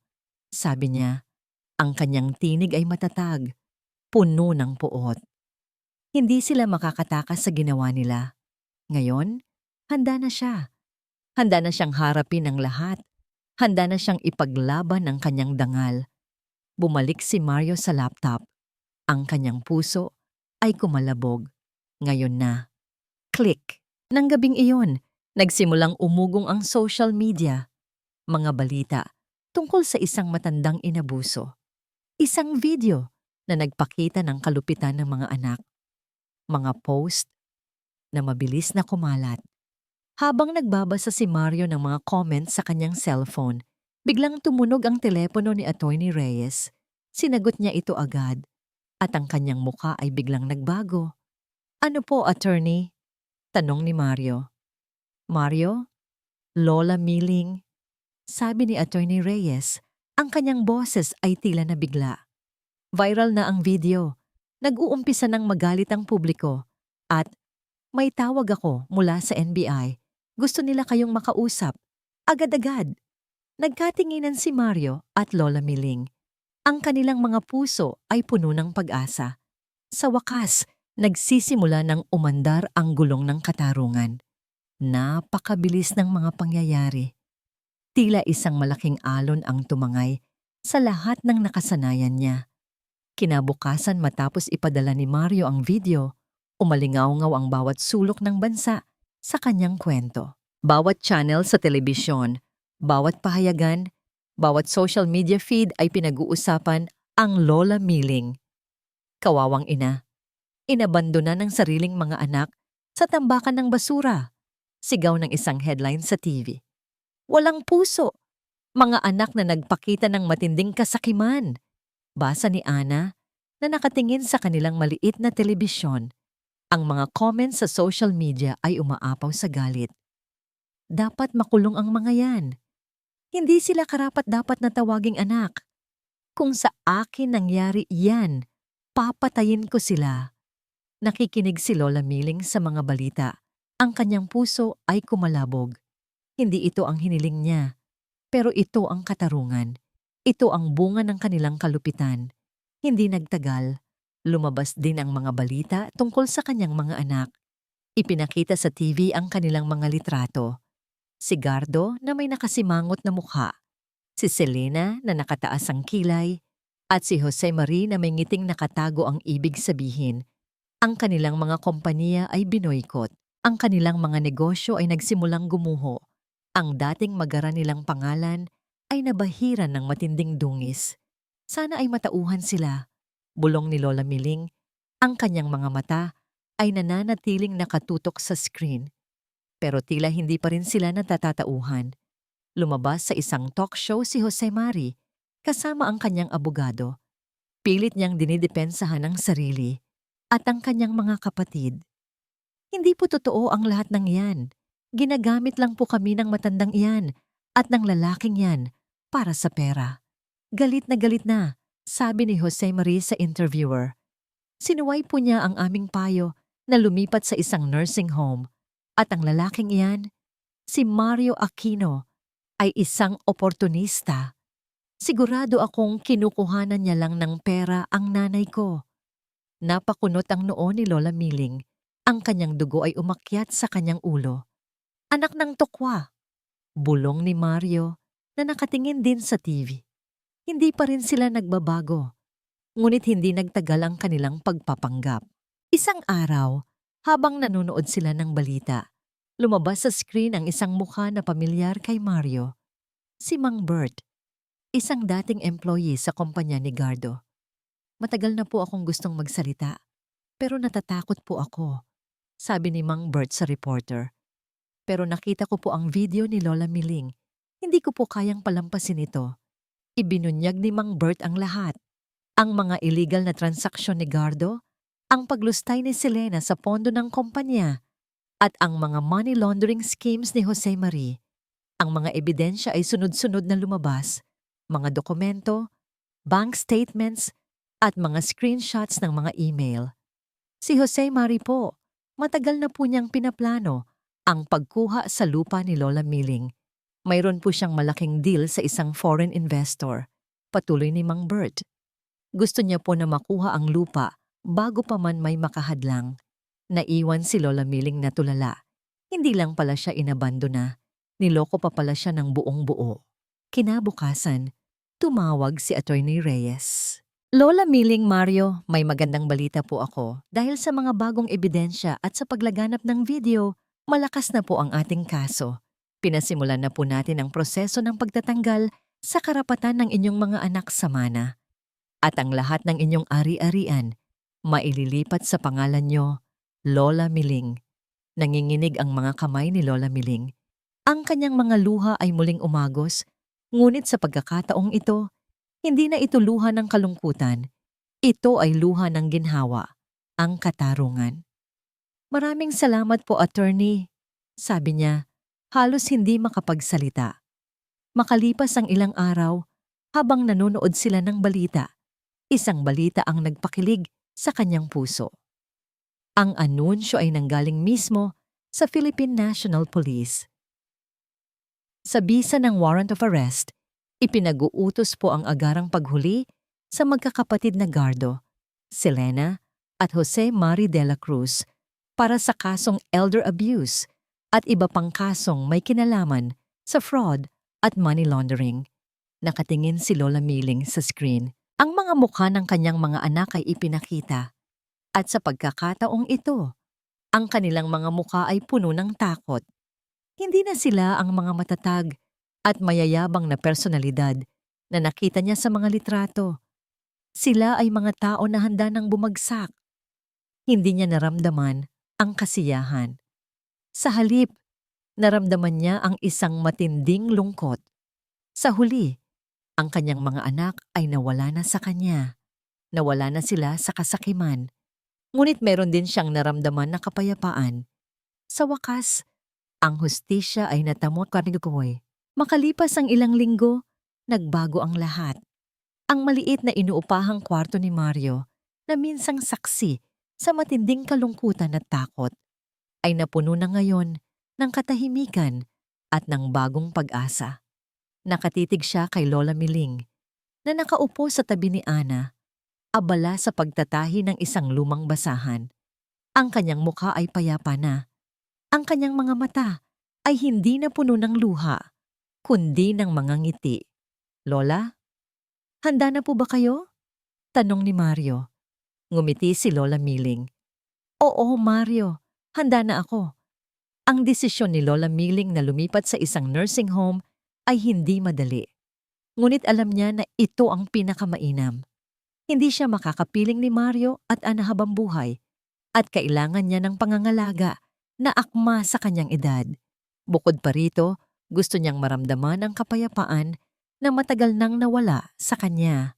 sabi niya. Ang kanyang tinig ay matatag, puno ng puot. Hindi sila makakatakas sa ginawa nila. Ngayon, handa na siya. Handa na siyang harapin ang lahat. Handa na siyang ipaglaban ang kanyang dangal. Bumalik si Mario sa laptop. Ang kanyang puso ay kumalabog. Ngayon na. Click. Nang gabing iyon, nagsimulang umugong ang social media. Mga balita tungkol sa isang matandang inabuso. Isang video na nagpakita ng kalupitan ng mga anak. Mga post na mabilis na kumalat. Habang nagbabasa si Mario ng mga comments sa kanyang cellphone, biglang tumunog ang telepono ni Atty. Reyes. Sinagot niya ito agad at ang kanyang mukha ay biglang nagbago. Ano po, attorney? Tanong ni Mario. Mario? Lola Miling? Sabi ni Atty. Reyes, ang kanyang boses ay tila nabigla. Viral na ang video. Nag-uumpisa ng magalit ang publiko. At may tawag ako mula sa NBI. Gusto nila kayong makausap. Agad-agad. Nagkatinginan si Mario at Lola Miling. Ang kanilang mga puso ay puno ng pag-asa. Sa wakas, nagsisimula ng umandar ang gulong ng katarungan. Napakabilis ng mga pangyayari. Tila isang malaking alon ang tumangay sa lahat ng nakasanayan niya. Kinabukasan matapos ipadala ni Mario ang video, umalingaw-ngaw ang bawat sulok ng bansa sa kanyang kwento. Bawat channel sa telebisyon, bawat pahayagan, bawat social media feed ay pinag-uusapan ang Lola Miling. Kawawang ina, inabandona ng sariling mga anak sa tambakan ng basura. Sigaw ng isang headline sa TV. Walang puso, mga anak na nagpakita ng matinding kasakiman. Basa ni Ana na nakatingin sa kanilang maliit na telebisyon. Ang mga comments sa social media ay umaapaw sa galit. Dapat makulong ang mga yan. Hindi sila karapat-dapat na tawaging anak. Kung sa akin nangyari yan, papatayin ko sila. Nakikinig si Lola Miling sa mga balita. Ang kanyang puso ay kumalabog. Hindi ito ang hiniling niya, pero ito ang katarungan. Ito ang bunga ng kanilang kalupitan. Hindi nagtagal, lumabas din ang mga balita tungkol sa kanyang mga anak. Ipinakita sa TV ang kanilang mga litrato. Si Gardo na may nakasimangot na mukha, si Selena na nakataas ang kilay, at si Jose Marie na may ngiting nakatago ang ibig sabihin. Ang kanilang mga kompanya ay binoykot. Ang kanilang mga negosyo ay nagsimulang gumuho. Ang dating magara nilang pangalan ay nabahiran ng matinding dungis. Sana ay matauhan sila. Bulong ni Lola Miling. Ang kanyang mga mata ay nananatiling nakatutok sa screen. Pero tila hindi pa rin sila natatatauhan. Lumabas sa isang talk show si Jose Marie kasama ang kanyang abogado. Pilit niyang dinidepensahan ang sarili at ang kanyang mga kapatid. Hindi po totoo ang lahat ng iyan. Ginagamit lang po kami ng matandang iyan at ng lalaking yan para sa pera. Galit na, sabi ni Jose Marie sa interviewer. Sinuway po niya ang aming payo na lumipat sa isang nursing home at ang lalaking iyan, si Mario Aquino, ay isang oportunista. Sigurado akong kinukuhanan niya lang ng pera ang nanay ko. Napakunot ang noo ni Lola Miling. Ang kanyang dugo ay umakyat sa kanyang ulo. Anak ng tokwa, bulong ni Mario na nakatingin din sa TV. Hindi pa rin sila nagbabago, ngunit hindi nagtagal ang kanilang pagpapanggap. Isang araw, habang nanonood sila ng balita, lumabas sa screen ang isang mukha na pamilyar kay Mario. Si Mang Bert, isang dating employee sa kumpanya ni Gardo. Matagal na po akong gustong magsalita, pero natatakot po ako, sabi ni Mang Bert sa reporter. Pero nakita ko po ang video ni Lola Miling. Hindi ko po kayang palampasin ito. Ibinunyag ni Mang Bert ang lahat. Ang mga illegal na transaksyon ni Gardo, ang paglustay ni Selena sa pondo ng kumpanya, at ang mga money laundering schemes ni Jose Marie. Ang mga ebidensya ay sunod-sunod na lumabas, mga dokumento, bank statements, at mga screenshots ng mga email. Si Jose Marie po, matagal na po niyang pinaplano ang pagkuha sa lupa ni Lola Miling. Mayroon po siyang malaking deal sa isang foreign investor, patuloy ni Mang Bert. Gusto niya po na makuha ang lupa bago pa man may makahadlang. Naiwan si Lola Miling na tulala. Hindi lang pala siya inabandona, niloko pa pala siya ng buong buo. Kinabukasan, tumawag si Attorney Reyes. Lola Miling, Mario, may magandang balita po ako. Dahil sa mga bagong ebidensya at sa paglaganap ng video, malakas na po ang ating kaso. Pinasimulan na po natin ang proseso ng pagtatanggal sa karapatan ng inyong mga anak sa mana. At ang lahat ng inyong ari-arian, maililipat sa pangalan nyo, Lola Miling. Nanginginig ang mga kamay ni Lola Miling. Ang kanyang mga luha ay muling umagos, ngunit sa pagkakataong ito, hindi na ito luha ng kalungkutan. Ito ay luha ng ginhawa, ang katarungan. Maraming salamat po, attorney, sabi niya, halos hindi makapagsalita. Makalipas ang ilang araw, habang nanonood sila ng balita, isang balita ang nagpakilig sa kanyang puso. Ang anunsyo ay nanggaling mismo sa Philippine National Police. Sa bisa ng warrant of arrest, ipinag-uutos po ang agarang paghuli sa magkakapatid na Gardo, Selena at Jose Marie de la Cruz para sa kasong elder abuse at iba pang kasong may kinalaman sa fraud at money laundering. Nakatingin si Lola Miling sa screen. Ang mga mukha ng kanyang mga anak ay ipinakita. At sa pagkakataong ito, ang kanilang mga mukha ay puno ng takot. Hindi na sila ang mga matatag at mayayabang na personalidad na nakita niya sa mga litrato. Sila ay mga tao na handa ng bumagsak. Hindi niya naramdaman ang kasiyahan. Sa halip, naramdaman niya ang isang matinding lungkot. Sa huli, ang kanyang mga anak ay nawala na sa kanya. Nawala na sila sa kasakiman. Ngunit meron din siyang naramdaman na kapayapaan. Sa wakas, ang hustisya ay natamo kanigukoy. Makalipas ang ilang linggo, nagbago ang lahat. Ang maliit na inuupahang kwarto ni Mario, na minsang saksi sa matinding kalungkutan at takot, ay napuno na ngayon ng katahimikan at ng bagong pag-asa. Nakatitig siya kay Lola Miling, na nakaupo sa tabi ni Ana, abala sa pagtatahi ng isang lumang basahan. Ang kanyang mukha ay payapa na, Ang kanyang mga mata ay hindi na puno ng luha, kundi ng mga ngiti. Lola, handa na po ba kayo? Tanong ni Mario. Ngumiti si Lola Miling. Oo, Mario, handa na ako. Ang desisyon ni Lola Miling na lumipat sa isang nursing home ay hindi madali. Ngunit alam niya na ito ang pinakamainam. Hindi siya makakapiling ni Mario at Ana habang buhay at kailangan niya ng pangangalaga na akma sa kanyang edad. Bukod pa rito, gusto niyang maramdaman ang kapayapaan na matagal nang nawala sa kanya.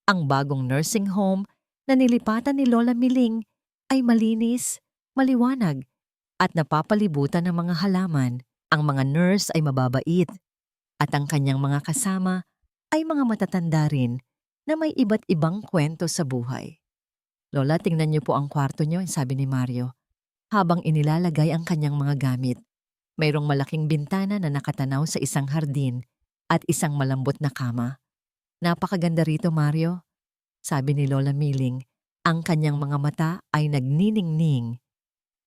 Ang bagong nursing home na nilipatan ni Lola Miling ay malinis, maliwanag, at napapalibutan ng mga halaman. Ang mga nurse ay mababait at ang kanyang mga kasama ay mga matatanda rin na may iba't ibang kwento sa buhay. Lola, tingnan niyo po ang kwarto niyo, sabi ni Mario, habang inilalagay ang kanyang mga gamit. Mayroong malaking bintana na nakatanaw sa isang hardin at isang malambot na kama. Napakaganda rito, Mario, sabi ni Lola Miling. Ang kanyang mga mata ay nagniningning.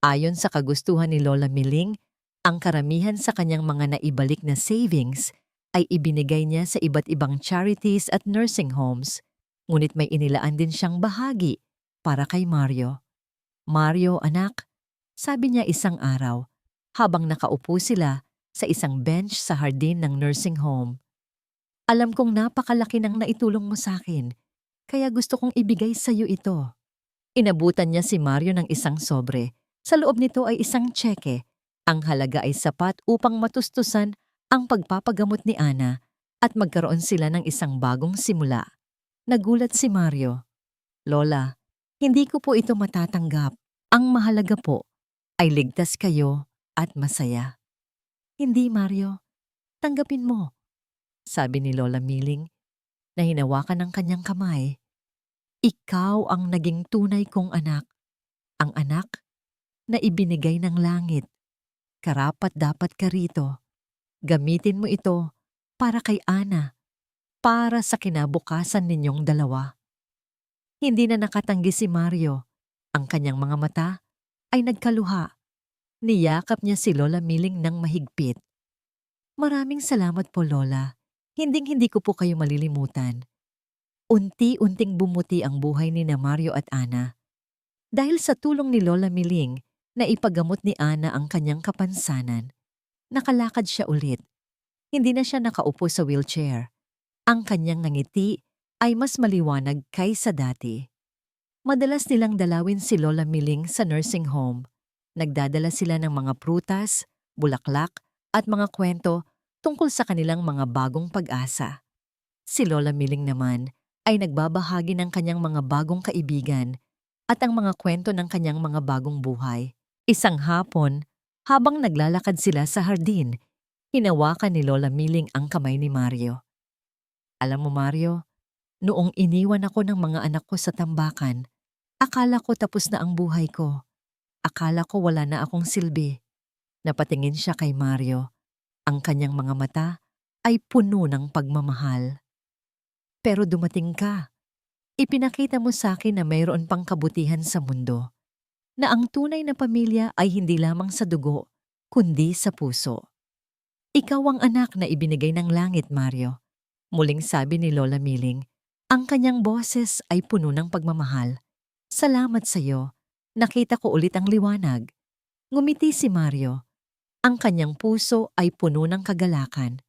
Ayon sa kagustuhan ni Lola Miling, ang karamihan sa kanyang mga naibalik na savings ay ibinigay niya sa iba't ibang charities at nursing homes. Ngunit may inilaan din siyang bahagi para kay Mario. Mario, anak, sabi niya isang araw, habang nakaupo sila sa isang bench sa hardin ng nursing home. Alam kong napakalaki ng naitulong mo sa akin, kaya gusto kong ibigay sa iyo ito. Inabutan niya si Mario ng isang sobre. Sa loob nito ay isang tseke. Ang halaga ay sapat upang matustusan ang pagpapagamot ni Ana at magkaroon sila ng isang bagong simula. Nagulat si Mario. Lola, hindi ko po ito matatanggap. Ang mahalaga po ay ligtas kayo at masaya. Hindi, Mario. Tanggapin mo, sabi ni Lola Miling na hinawakan ng kanyang kamay. Ikaw ang naging tunay kong anak. Ang anak na ibinigay ng langit. Karapat-dapat ka rito. Gamitin mo ito para kay Ana, para sa kinabukasan ninyong dalawa. Hindi na nakatanggi si Mario. Ang kanyang mga mata ay nagkaluha. Niyakap niya si Lola Miling ng mahigpit. Maraming salamat po, Lola. Hinding-hindi ko po kayo malilimutan. Unti-unting bumuti ang buhay ni na Mario at Ana. Dahil sa tulong ni Lola Miling, na ipagamot ni Ana ang kanyang kapansanan. Nakalakad siya ulit. Hindi na siya nakaupo sa wheelchair. Ang kanyang ngiti ay mas maliwanag kaysa dati. Madalas nilang dalawin si Lola Miling sa nursing home. Nagdadala sila ng mga prutas, bulaklak at mga kwento tungkol sa kanilang mga bagong pag-asa. Si Lola Miling naman ay nagbabahagi ng kanyang mga bagong kaibigan at ang mga kwento ng kanyang mga bagong buhay. Isang hapon, habang naglalakad sila sa hardin, hinawakan ni Lola Miling ang kamay ni Mario. Alam mo, Mario, noong iniwan ako ng mga anak ko sa tambakan, akala ko tapos na ang buhay ko. Akala ko wala na akong silbi. Napatingin siya kay Mario. Ang kanyang mga mata ay puno ng pagmamahal. Pero dumating ka. Ipinakita mo sa akin na mayroon pang kabutihan sa mundo. Na ang tunay na pamilya ay hindi lamang sa dugo, kundi sa puso. Ikaw ang anak na ibinigay ng langit, Mario. Muling sabi ni Lola Miling. Ang kanyang boses ay puno ng pagmamahal. Salamat sa iyo. Nakita ko ulit ang liwanag. Ngumiti si Mario. Ang kanyang puso ay puno ng kagalakan.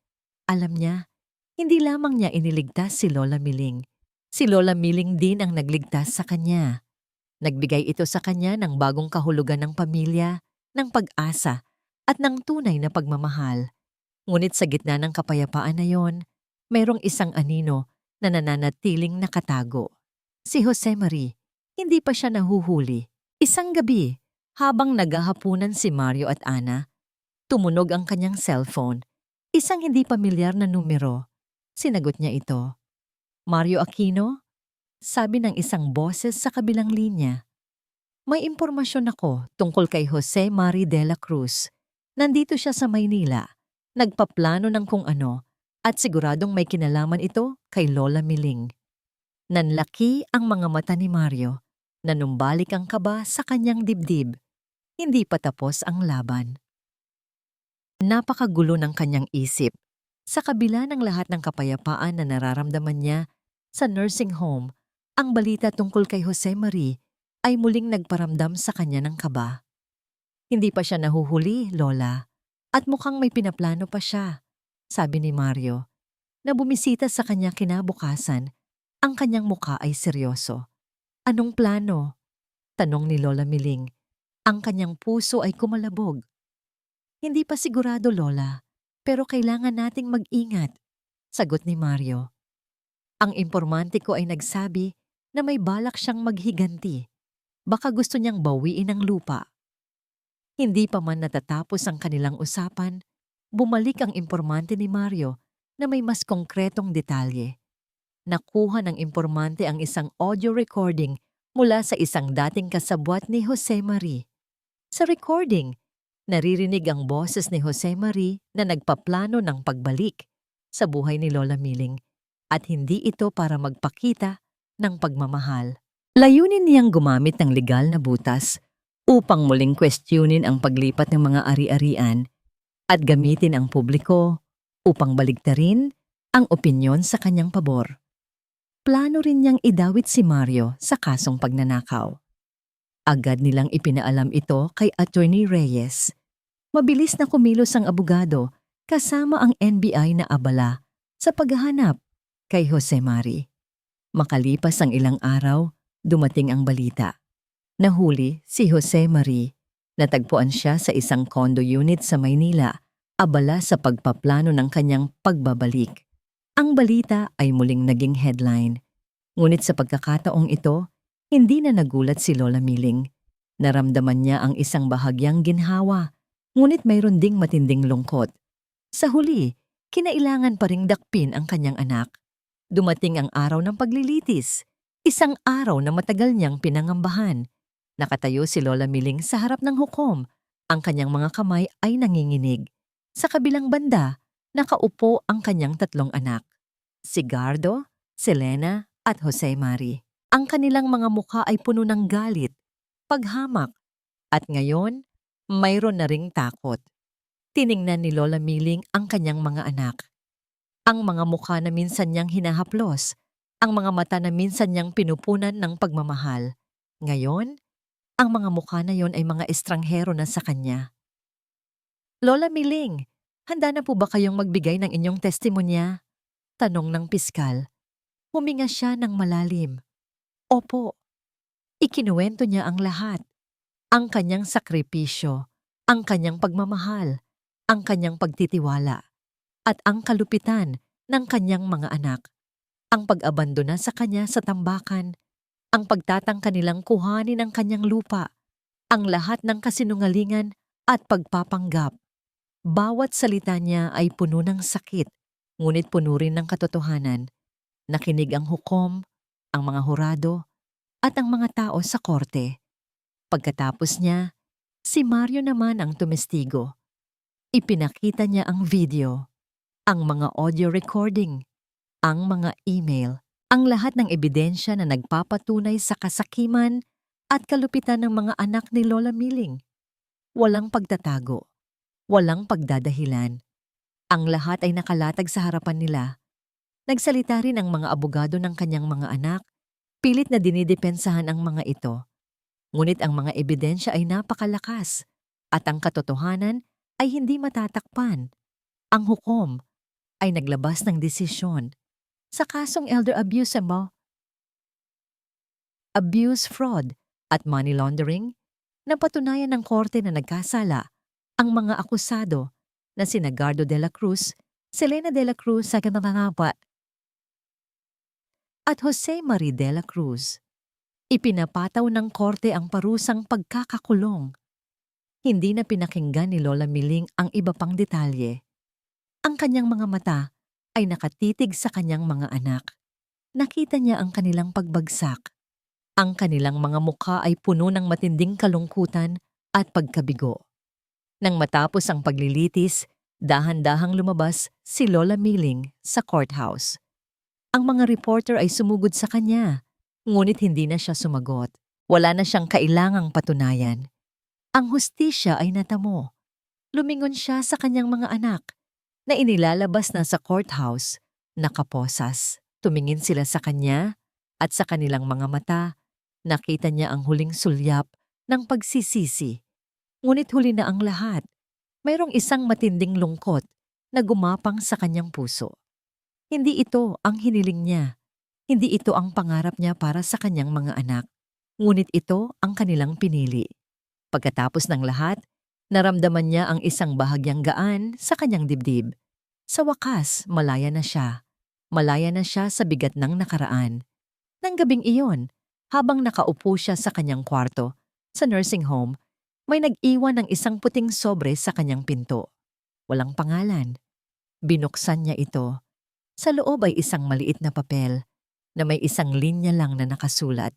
Alam niya, hindi lamang niya iniligtas si Lola Miling. Si Lola Miling din ang nagligtas sa kanya. Nagbigay ito sa kanya ng bagong kahulugan ng pamilya, ng pag-asa, at ng tunay na pagmamahal. Ngunit sa gitna ng kapayapaan na yon, mayroong isang anino na nananatiling nakatago. Si Jose Marie, hindi pa siya nahuhuli. Isang gabi, habang naghahapunan si Mario at Ana, tumunog ang kanyang cellphone. Isang hindi pamilyar na numero. Sinagot niya ito. Mario Aquino? Sabi ng isang boses sa kabilang linya. May impormasyon ako tungkol kay Jose Marie de la Cruz. Nandito siya sa Maynila. Nagpaplano ng kung ano at siguradong may kinalaman ito kay Lola Miling. Nanlaki ang mga mata ni Mario. Nanumbalik ang kaba sa kanyang dibdib. Hindi pa tapos ang laban. Napakagulo ng kanyang isip. Sa kabila ng lahat ng kapayapaan na nararamdaman niya sa nursing home, ang balita tungkol kay Jose Marie ay muling nagparamdam sa kanya ng kaba. Hindi pa siya nahuhuli, Lola, at mukhang may pinaplano pa siya, sabi ni Mario, na bumisita sa kanya kinabukasan. Ang kanyang muka ay seryoso. Anong plano? Tanong ni Lola Miling. Ang kanyang puso ay kumalabog. Hindi pa sigurado, Lola, pero kailangan nating mag-ingat, sagot ni Mario. Ang impormante ko ay nagsabi na may balak siyang maghiganti. Baka gusto niyang bawiin ang lupa. Hindi pa man natatapos ang kanilang usapan, bumalik ang impormante ni Mario na may mas konkretong detalye. Nakuha ng impormante ang isang audio recording mula sa isang dating kasabwat ni Jose Marie. Sa recording, naririnig ang boses ni Jose Marie na nagpaplano ng pagbalik sa buhay ni Lola Miling at hindi ito para magpakita ng pagmamahal. Layunin niyang gumamit ng legal na butas upang muling questionin ang paglipat ng mga ari-arian at gamitin ang publiko upang baligtarin ang opinyon sa kanyang pabor. Plano rin niyang idawit si Mario sa kasong pagnanakaw. Agad nilang ipinaalam ito kay Attorney Reyes. Mabilis na kumilos ang abogado kasama ang NBI na abala sa paghahanap kay Jose Marie. Makalipas ang ilang araw, dumating ang balita. Nahuli si Jose Marie. Natagpuan siya sa isang condo unit sa Maynila, abala sa pagpaplano ng kanyang pagbabalik. Ang balita ay muling naging headline. Ngunit sa pagkakataong ito, hindi na nagulat si Lola Miling. Naramdaman niya ang isang bahagyang ginhawa, ngunit mayroon ding matinding lungkot. Sa huli, kinailangan pa ring dakpin ang kanyang anak. Dumating ang araw ng paglilitis, isang araw na matagal niyang pinangambahan. Nakatayo si Lola Miling sa harap ng hukom. Ang kanyang mga kamay ay nanginginig. Sa kabilang banda, nakaupo ang kanyang tatlong anak, si Gardo, Selena at Jose Marie. Ang kanilang mga mukha ay puno ng galit, paghamak, at ngayon, mayroon na ring takot. Tiningnan ni Lola Miling ang kanyang mga anak. Ang mga mukha na minsan niyang hinahaplos, ang mga mata na minsan niyang pinupunan ng pagmamahal. Ngayon, ang mga mukha na yon ay mga estranghero na sa kanya. Lola Miling, handa na po ba kayong magbigay ng inyong testimonya? Tanong ng piskal. Huminga siya ng malalim. Opo. Ikinuwento niya ang lahat. Ang kanyang sakripisyo, ang kanyang pagmamahal, ang kanyang pagtitiwala, at ang kalupitan ng kanyang mga anak. Ang pag-abandona sa kanya sa tambakan, ang pagtatangka nilang kuhanin ang kanyang lupa, ang lahat ng kasinungalingan at pagpapanggap. Bawat salita niya ay puno ng sakit, ngunit puno rin ng katotohanan. Nakinig ang hukom, ang mga hurado, at ang mga tao sa korte. Pagkatapos niya, si Mario naman ang tumestigo. Ipinakita niya ang video, ang mga audio recording, ang mga email, ang lahat ng ebidensya na nagpapatunay sa kasakiman at kalupitan ng mga anak ni Lola Miling. Walang pagtatago, walang pagdadahilan. Ang lahat ay nakalatag sa harapan nila. Nagsalita rin ang mga abogado ng kanyang mga anak, pilit na dinidepensahan ang mga ito. Ngunit ang mga ebidensya ay napakalakas at ang katotohanan ay hindi matatakpan. Ang hukom ay naglabas ng desisyon sa kasong elder abuse, fraud at money laundering. Napatunayan ng korte na nagkasala ang mga akusado na sina Gardo de la Cruz, Selena de la Cruz at Jose Marie de la Cruz. Ipinapataw ng korte ang parusang pagkakakulong. Hindi na pinakinggan ni Lola Miling ang iba pang detalye. Ang kanyang mga mata ay nakatitig sa kanyang mga anak. Nakita niya ang kanilang pagbagsak. Ang kanilang mga mukha ay puno ng matinding kalungkutan at pagkabigo. Nang matapos ang paglilitis, dahan-dahang lumabas si Lola Miling sa courthouse. Ang mga reporter ay sumugod sa kanya, ngunit hindi na siya sumagot. Wala na siyang kailangang patunayan. Ang hustisya ay natamo. Lumingon siya sa kanyang mga anak na inilalabas na sa courthouse, nakaposas. Tumingin sila sa kanya at sa kanilang mga mata, nakita niya ang huling sulyap ng pagsisisi. Ngunit huli na ang lahat. Mayroong isang matinding lungkot na gumapang sa kanyang puso. Hindi ito ang hiniling niya. Hindi ito ang pangarap niya para sa kanyang mga anak. Ngunit ito ang kanilang pinili. Pagkatapos ng lahat, naramdaman niya ang isang bahagyang gaan sa kanyang dibdib. Sa wakas, malaya na siya. Malaya na siya sa bigat ng nakaraan. Nang gabing iyon, habang nakaupo siya sa kanyang kwarto, sa nursing home, may nag-iwan ng isang puting sobre sa kanyang pinto. Walang pangalan. Binuksan niya ito. Sa loob ay isang maliit na papel na may isang linya lang na nakasulat.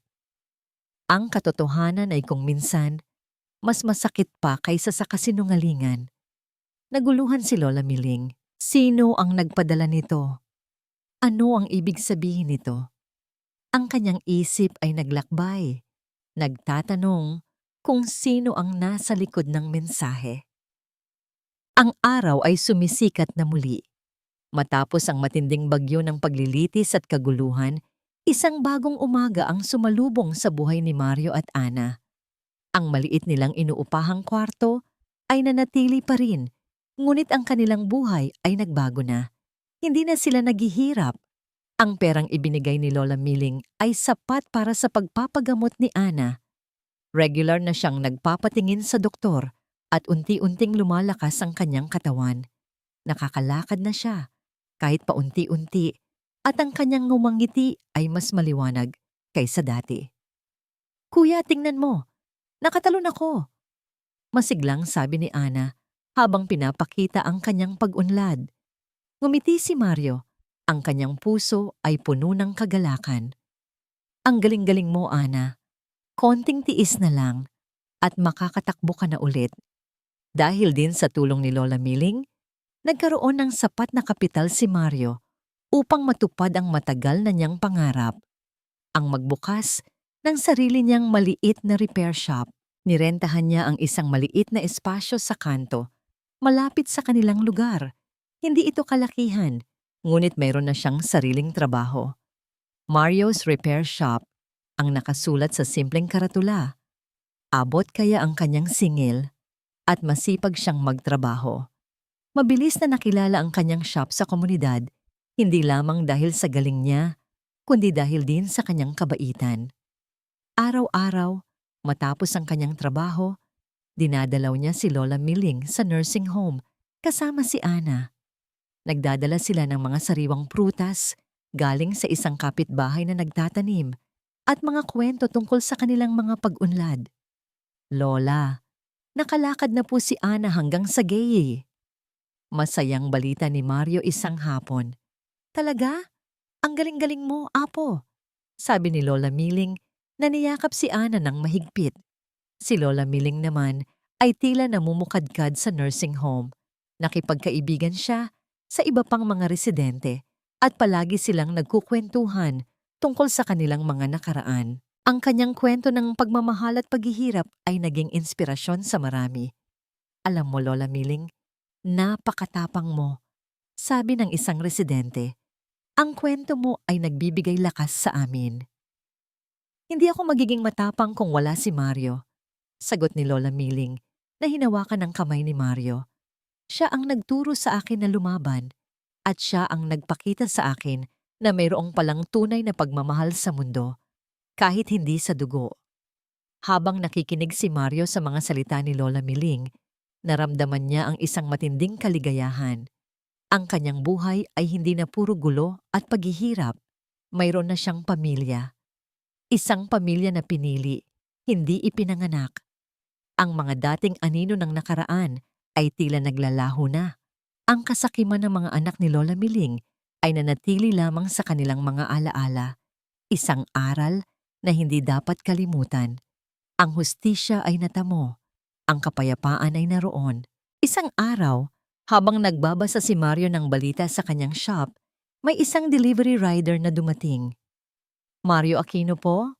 Ang katotohanan ay kung minsan, mas masakit pa kaysa sa kasinungalingan. Naguluhan si Lola Miling. Sino ang nagpadala nito? Ano ang ibig sabihin nito? Ang kanyang isip ay naglakbay. Nagtatanong kung sino ang nasa likod ng mensahe. Ang araw ay sumisikat na muli. Matapos ang matinding bagyo ng paglilitis at kaguluhan, isang bagong umaga ang sumalubong sa buhay ni Mario at Ana. Ang maliit nilang inuupahang kwarto ay nanatili pa rin, ngunit ang kanilang buhay ay nagbago na. Hindi na sila naghihirap. Ang perang ibinigay ni Lola Miling ay sapat para sa pagpapagamot ni Ana. Regular na siyang nagpapatingin sa doktor at unti-unting lumalakas ang kanyang katawan. Nakakalakad na siya, kahit paunti-unti, at ang kanyang ngumangiti ay mas maliwanag kaysa dati. Kuya, tingnan mo, nakatalon ako. Masiglang sabi ni Ana habang pinapakita ang kanyang pag-unlad. Ngumiti si Mario, ang kanyang puso ay puno ng kagalakan. Ang galing-galing mo, Ana. Konting tiis na lang at makakatakbo ka na ulit. Dahil din sa tulong ni Lola Miling, nagkaroon ng sapat na kapital si Mario upang matupad ang matagal na niyang pangarap. Ang magbukas ng sarili niyang maliit na repair shop. Nirentahan niya ang isang maliit na espasyo sa kanto, malapit sa kanilang lugar. Hindi ito kalakihan, ngunit mayroon na siyang sariling trabaho. Mario's Repair Shop ang nakasulat sa simpleng karatula. Abot kaya ang kanyang singil at masipag siyang magtrabaho. Mabilis na nakilala ang kanyang shop sa komunidad, hindi lamang dahil sa galing niya, kundi dahil din sa kanyang kabaitan. Araw-araw, matapos ang kanyang trabaho, dinadalaw niya si Lola Miling sa nursing home kasama si Ana. Nagdadala sila ng mga sariwang prutas galing sa isang kapitbahay na nagtatanim at mga kwento tungkol sa kanilang mga pag-unlad. Lola, nakalakad na po si Ana hanggang sa Gaye. Masayang balita ni Mario isang hapon. Talaga? Ang galing-galing mo, Apo. Sabi ni Lola Miling na niyakap si Ana ng mahigpit. Si Lola Miling naman ay tila namumukadkad sa nursing home. Nakipagkaibigan siya sa iba pang mga residente at palagi silang nagkukwentuhan tungkol sa kanilang mga nakaraan. Ang kanyang kwento ng pagmamahal at paghihirap ay naging inspirasyon sa marami. Alam mo, Lola Miling, napakatapang mo. Sabi ng isang residente, ang kwento mo ay nagbibigay lakas sa amin. Hindi ako magiging matapang kung wala si Mario. Sagot ni Lola Miling na hinawakan ng kamay ni Mario. Siya ang nagturo sa akin na lumaban at siya ang nagpakita sa akin na mayroong palang tunay na pagmamahal sa mundo, kahit hindi sa dugo. Habang nakikinig si Mario sa mga salita ni Lola Miling, naramdaman niya ang isang matinding kaligayahan. Ang kanyang buhay ay hindi na puro gulo at paghihirap. Mayroon na siyang pamilya. Isang pamilya na pinili, hindi ipinanganak. Ang mga dating anino ng nakaraan ay tila naglalaho na. Ang kasakiman ng mga anak ni Lola Miling ay nanatili lamang sa kanilang mga alaala. Isang aral na hindi dapat kalimutan. Ang hustisya ay natamo. Ang kapayapaan ay naroon. Isang araw, habang nagbabasa si Mario ng balita sa kanyang shop, may isang delivery rider na dumating. Mario Aquino po?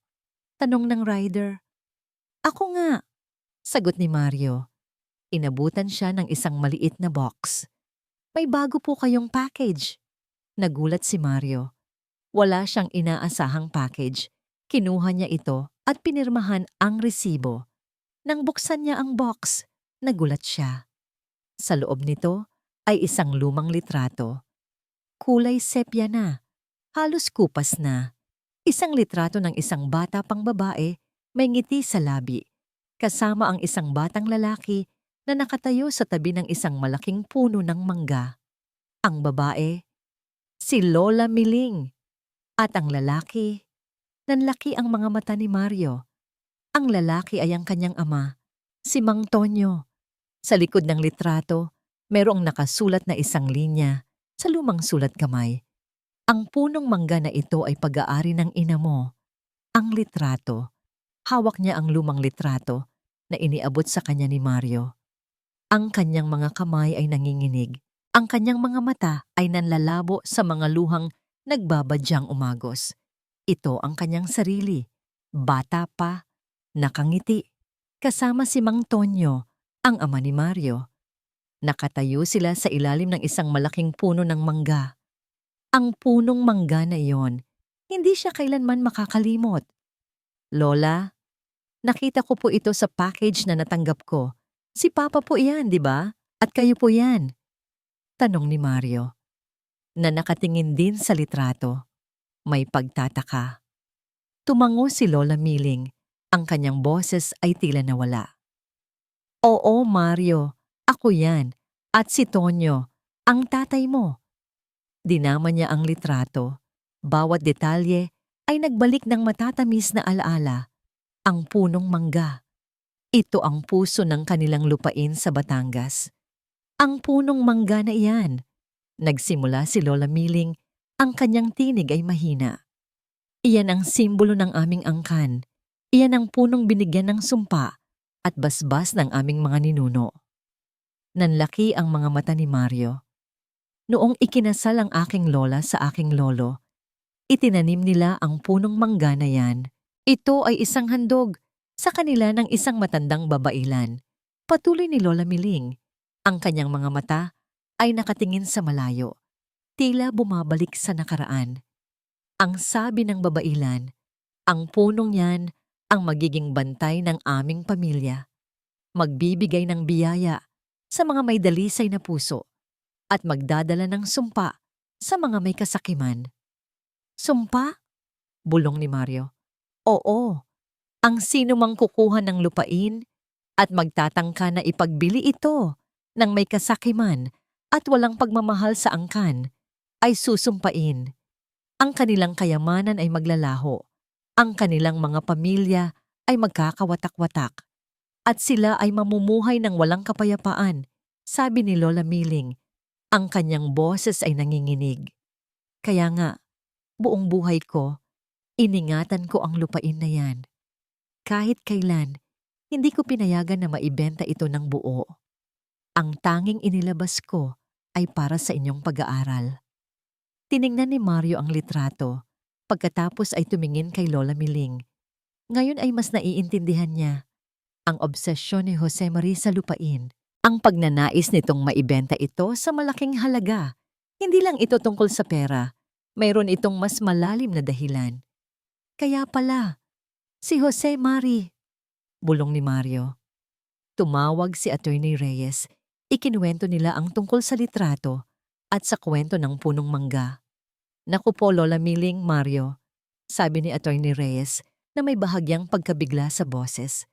Tanong ng rider. Ako nga, Sagot ni Mario. Inabutan siya ng isang maliit na box. May bago po kayong package. Nagulat si Mario. Wala siyang inaasahang package. Kinuha niya ito at pinirmahan ang resibo. Nang buksan niya ang box, nagulat siya. Sa loob nito ay isang lumang litrato. Kulay sepia na, halos kupas na. Isang litrato ng isang bata pang babae, may ngiti sa labi. Kasama ang isang batang lalaki na nakatayo sa tabi ng isang malaking puno ng mangga. Ang babae, si Lola Miling. At ang lalaki, nanlaki ang mga mata ni Mario. Ang lalaki ay ang kanyang ama, si Mang Tonyo. Sa likod ng litrato, merong nakasulat na isang linya sa lumang sulat kamay. Ang punong mangga na ito ay pag-aari ng ina mo. Ang litrato, hawak niya ang lumang litrato na iniabot sa kanya ni Mario. Ang kanyang mga kamay ay nanginginig. Ang kanyang mga mata ay nanlalabo sa mga luhang nagbabadyang umagos. Ito ang kanyang sarili. Bata pa, nakangiti. Kasama si Mang Tonyo, ang ama ni Mario. Nakatayo sila sa ilalim ng isang malaking puno ng mangga. Ang punong mangga na iyon, hindi siya kailanman makakalimot. Lola, nakita ko po ito sa package na natanggap ko. Si Papa po iyan, di ba? At kayo po yan. Tanong ni Mario, na nakatingin din sa litrato. May pagtataka. Tumango si Lola Miling. Ang kanyang boses ay tila nawala. Oo, Mario. Ako yan. At si Tonyo, ang tatay mo. Dinama niya ang litrato. Bawat detalye ay nagbalik ng matatamis na alaala. Ang punong mangga. Ito ang puso ng kanilang lupain sa Batangas. Ang punong mangga na iyan. Nagsimula si Lola Miling, ang kanyang tinig ay mahina. Iyan ang simbolo ng aming angkan. Iyan ang punong binigyan ng sumpa at basbas ng aming mga ninuno. Nanlaki ang mga mata ni Mario. Noong ikinasal ang aking lola sa aking lolo, itinanim nila ang punong mangga na yan. Ito ay isang handog sa kanila ng isang matandang babailan. Patuloy ni Lola Miling. Ang kanyang mga mata ay nakatingin sa malayo. Tila bumabalik sa nakaraan. Ang sabi ng babailan, ang punong yan ang magiging bantay ng aming pamilya. Magbibigay ng biyaya sa mga may dalisay na puso at magdadala ng sumpa sa mga may kasakiman. Sumpa? Bulong ni Mario. Oo, ang sino mang kukuha ng lupain at magtatangka na ipagbili ito ng may kasakiman at walang pagmamahal sa angkan, ay susumpain. Ang kanilang kayamanan ay maglalaho. Ang kanilang mga pamilya ay magkakawatak-watak. At sila ay mamumuhay ng walang kapayapaan, sabi ni Lola Miling. Ang kanyang boses ay nanginginig. Kaya nga, buong buhay ko, iningatan ko ang lupain na yan. Kahit kailan, hindi ko pinayagan na maibenta ito ng buo. Ang tanging inilabas ko ay para sa inyong pag-aaral. Tiningnan ni Mario ang litrato, pagkatapos ay tumingin kay Lola Miling. Ngayon ay mas naiintindihan niya ang obsesyon ni Jose Marie sa lupain, ang pagnanais nitong maibenta ito sa malaking halaga. Hindi lang ito tungkol sa pera, mayroon itong mas malalim na dahilan. Kaya pala, si Jose Marie, bulong ni Mario. Tumawag si Attorney Reyes. Ikinuwento nila ang tungkol sa litrato at sa kwento ng punong mangga. Naku po, Lola Miling, Mario, sabi ni Attorney Reyes na may bahagyang pagkabigla sa boses.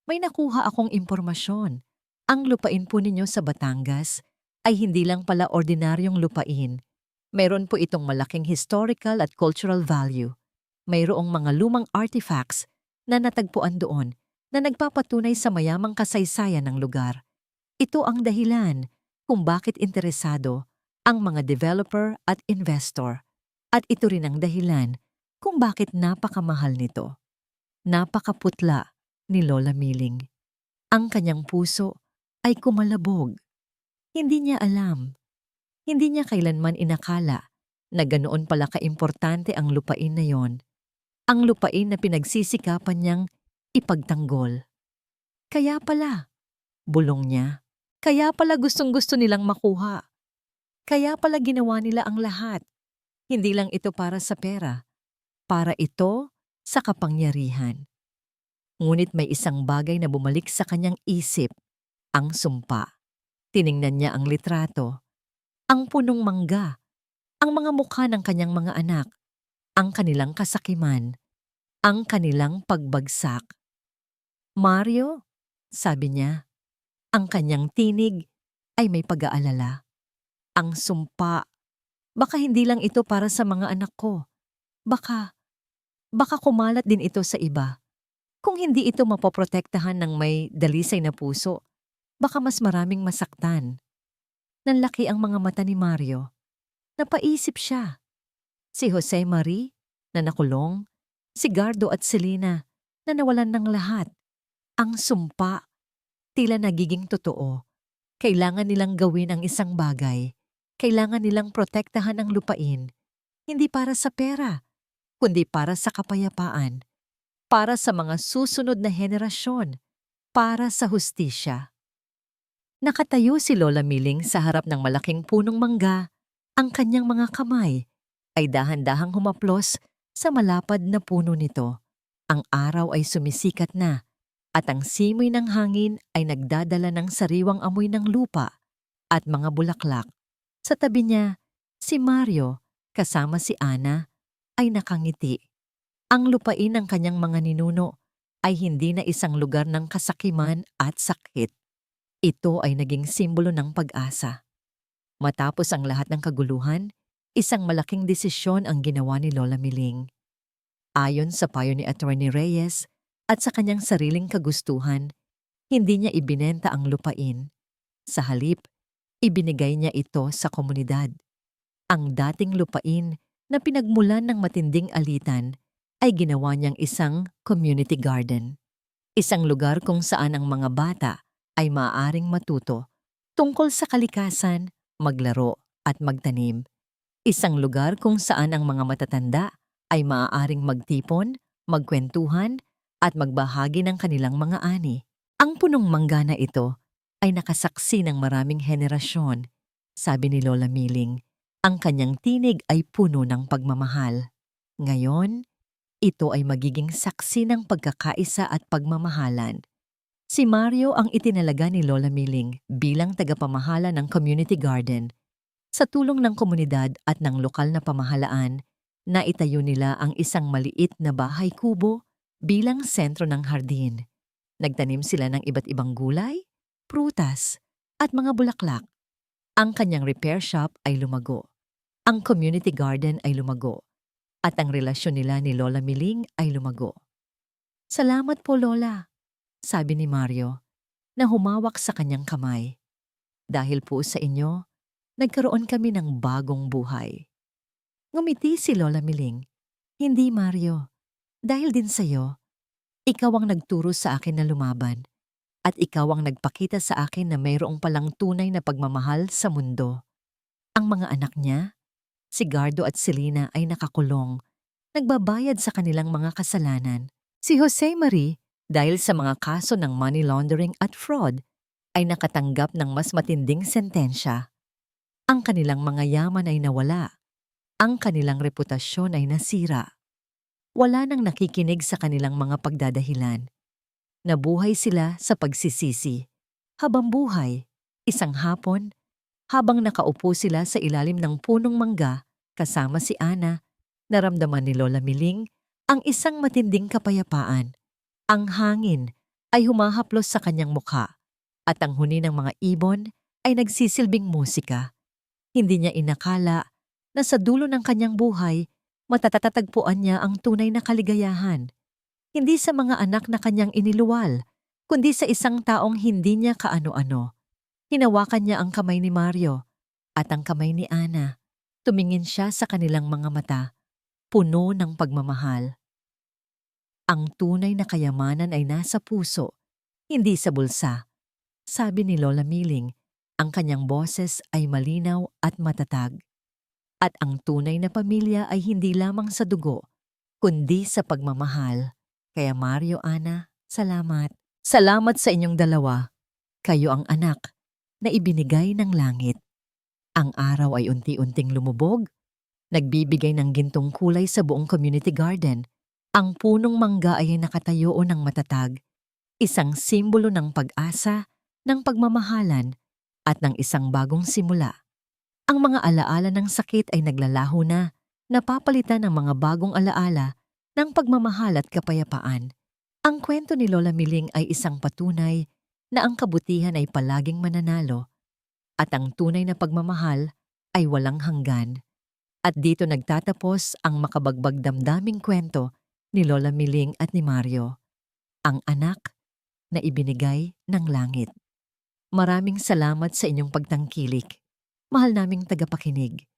May nakuha akong impormasyon. Ang lupain po ninyo sa Batangas ay hindi lang pala ordinaryong lupain. Mayroon po itong malaking historical at cultural value. Mayroong mga lumang artifacts na natagpuan doon na nagpapatunay sa mayamang kasaysayan ng lugar. Ito ang dahilan kung bakit interesado ang mga developer at investor. At ito rin ang dahilan kung bakit napakamahal nito. Napakaputla ni Lola Miling. Ang kanyang puso ay kumalabog. Hindi niya alam. Hindi niya kailanman inakala na ganoon pala kaimportante ang lupain na yon. Ang lupain na pinagsisikapan niyang ipagtanggol. Kaya pala, bulong niya. Kaya pala gustong-gusto nilang makuha. Kaya pala ginawa nila ang lahat. Hindi lang ito para sa pera. Para ito sa kapangyarihan. Ngunit may isang bagay na bumalik sa kanyang isip, ang sumpa. Tiningnan niya ang litrato, ang punong mangga, ang mga mukha ng kanyang mga anak, ang kanilang kasakiman, ang kanilang pagbagsak. Mario, sabi niya, ang kanyang tinig ay may pag-aalala. Ang sumpa, baka hindi lang ito para sa mga anak ko. Baka kumalat din ito sa iba. Kung hindi ito mapoprotektahan ng may dalisay na puso, baka mas maraming masaktan. Nanlaki ang mga mata ni Mario. Napaisip siya. Si Jose Marie na nakulong, si Gardo at Selena na nawalan ng lahat. Ang sumpa, tila nagiging totoo. Kailangan nilang gawin ang isang bagay. Kailangan nilang protektahan ang lupain. Hindi para sa pera, kundi para sa kapayapaan. Para sa mga susunod na henerasyon. Para sa hustisya. Nakatayo si Lola Miling sa harap ng malaking punong mangga. Ang kanyang mga kamay ay dahan-dahang humaplos sa malapad na puno nito. Ang araw ay sumisikat na at ang simoy ng hangin ay nagdadala ng sariwang amoy ng lupa at mga bulaklak. Sa tabi niya, si Mario kasama si Ana ay nakangiti. Ang lupain ng kanyang mga ninuno ay hindi na isang lugar ng kasakiman at sakit. Ito ay naging simbolo ng pag-asa. Matapos ang lahat ng kaguluhan, isang malaking desisyon ang ginawa ni Lola Miling. Ayon sa payo ni Attorney Reyes at sa kanyang sariling kagustuhan, hindi niya ibinenta ang lupain. Sa halip, ibinigay niya ito sa komunidad. Ang dating lupain na pinagmulan ng matinding alitan ay ginawa niyang isang community garden. Isang lugar kung saan ang mga bata ay maaaring matuto tungkol sa kalikasan, maglaro at magtanim. Isang lugar kung saan ang mga matatanda ay maaaring magtipon, magkwentuhan at magbahagi ng kanilang mga ani. Ang punong mangga na ito ay nakasaksi ng maraming henerasyon. Sabi ni Lola Miling, ang kanyang tinig ay puno ng pagmamahal. Ngayon, ito ay magiging saksi ng pagkakaisa at pagmamahalan. Si Mario ang itinalaga ni Lola Miling bilang tagapamahala ng community garden. Sa tulong ng komunidad at ng lokal na pamahalaan, naitayo nila ang isang maliit na bahay kubo bilang sentro ng hardin. Nagtanim sila ng iba't ibang gulay, prutas, at mga bulaklak. Ang kanyang repair shop ay lumago. Ang community garden ay lumago. At ang relasyon nila ni Lola Miling ay lumago. Salamat po, Lola, sabi ni Mario, na humawak sa kanyang kamay. Dahil po sa inyo, nagkaroon kami ng bagong buhay. Ngumiti si Lola Miling. Hindi, Mario. Dahil din sa'yo, ikaw ang nagturo sa akin na lumaban. At ikaw ang nagpakita sa akin na mayroong palang tunay na pagmamahal sa mundo. Ang mga anak niya, si Gardo at Selena ay nakakulong, nagbabayad sa kanilang mga kasalanan. Si Jose Marie, dahil sa mga kaso ng money laundering at fraud, ay nakatanggap ng mas matinding sentensya. Ang kanilang mga yaman ay nawala. Ang kanilang reputasyon ay nasira. Wala nang nakikinig sa kanilang mga pagdadahilan. Nabuhay sila sa pagsisisi. Habang buhay, isang hapon, habang nakaupo sila sa ilalim ng punong mangga kasama si Ana, naramdaman ni Lola Miling ang isang matinding kapayapaan. Ang hangin ay humahaplos sa kanyang mukha at ang huni ng mga ibon ay nagsisilbing musika. Hindi niya inakala na sa dulo ng kanyang buhay, matatatagpuan niya ang tunay na kaligayahan. Hindi sa mga anak na kanyang iniluwal, kundi sa isang taong hindi niya kaano-ano. Hinawakan niya ang kamay ni Mario at ang kamay ni Ana. Tumingin siya sa kanilang mga mata, puno ng pagmamahal. Ang tunay na kayamanan ay nasa puso, hindi sa bulsa. Sabi ni Lola Miling, ang kanyang boses ay malinaw at matatag. At ang tunay na pamilya ay hindi lamang sa dugo, kundi sa pagmamahal. Kaya Mario, Ana, salamat. Salamat sa inyong dalawa. Kayo ang anak na ibinigay ng langit. Ang araw ay unti-unting lumubog, nagbibigay ng gintong kulay sa buong community garden. Ang punong mangga ay nakatayo ng matatag, isang simbolo ng pag-asa, ng pagmamahalan, at ng isang bagong simula. Ang mga alaala ng sakit ay naglalaho na, napapalitan ng mga bagong alaala ng pagmamahal at kapayapaan. Ang kwento ni Lola Miling ay isang patunay na ang kabutihan ay palaging mananalo at ang tunay na pagmamahal ay walang hanggan. At dito nagtatapos ang makabagbag damdaming kwento ni Lola Miling at ni Mario, ang anak na ibinigay ng langit. Maraming salamat sa inyong pagtangkilik, mahal naming tagapakinig.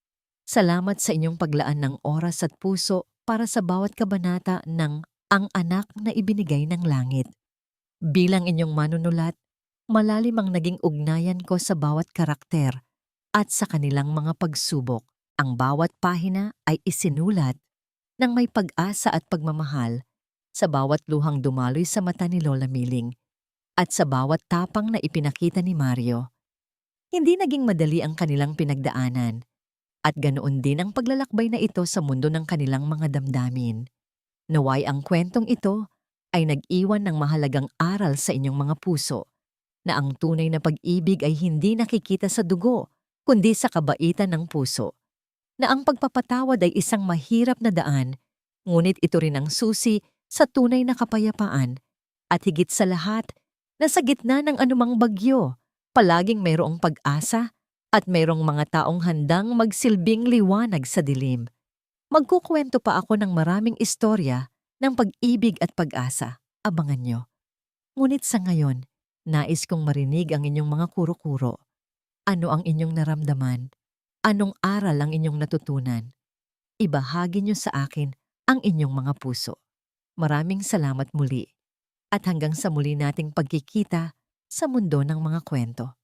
Salamat sa inyong paglaan ng oras at puso para sa bawat kabanata ng Ang Anak na Ibinigay ng Langit. Bilang inyong manunulat, malalim ang naging ugnayan ko sa bawat karakter at sa kanilang mga pagsubok. Ang bawat pahina ay isinulat ng may pag-asa at pagmamahal sa bawat luhang dumaloy sa mata ni Lola Miling at sa bawat tapang na ipinakita ni Mario. Hindi naging madali ang kanilang pinagdaanan at ganoon din ang paglalakbay na ito sa mundo ng kanilang mga damdamin. Naway ang kwentong ito ay nag-iwan ng mahalagang aral sa inyong mga puso na ang tunay na pag-ibig ay hindi nakikita sa dugo kundi sa kabaitan ng puso. Na ang pagpapatawad ay isang mahirap na daan, ngunit ito rin ang susi sa tunay na kapayapaan. At higit sa lahat, na sa gitna ng anumang bagyo, palaging mayroong pag-asa at mayroong mga taong handang magsilbing liwanag sa dilim. Magkukwento pa ako ng maraming istorya ng pag-ibig at pag-asa. Abangan nyo. Ngunit sa ngayon, nais kong marinig ang inyong mga kuro-kuro. Ano ang inyong naramdaman? Anong aral ang inyong natutunan? Ibahagi nyo sa akin ang inyong mga puso. Maraming salamat muli at hanggang sa muli nating pagkikita sa mundo ng mga kwento.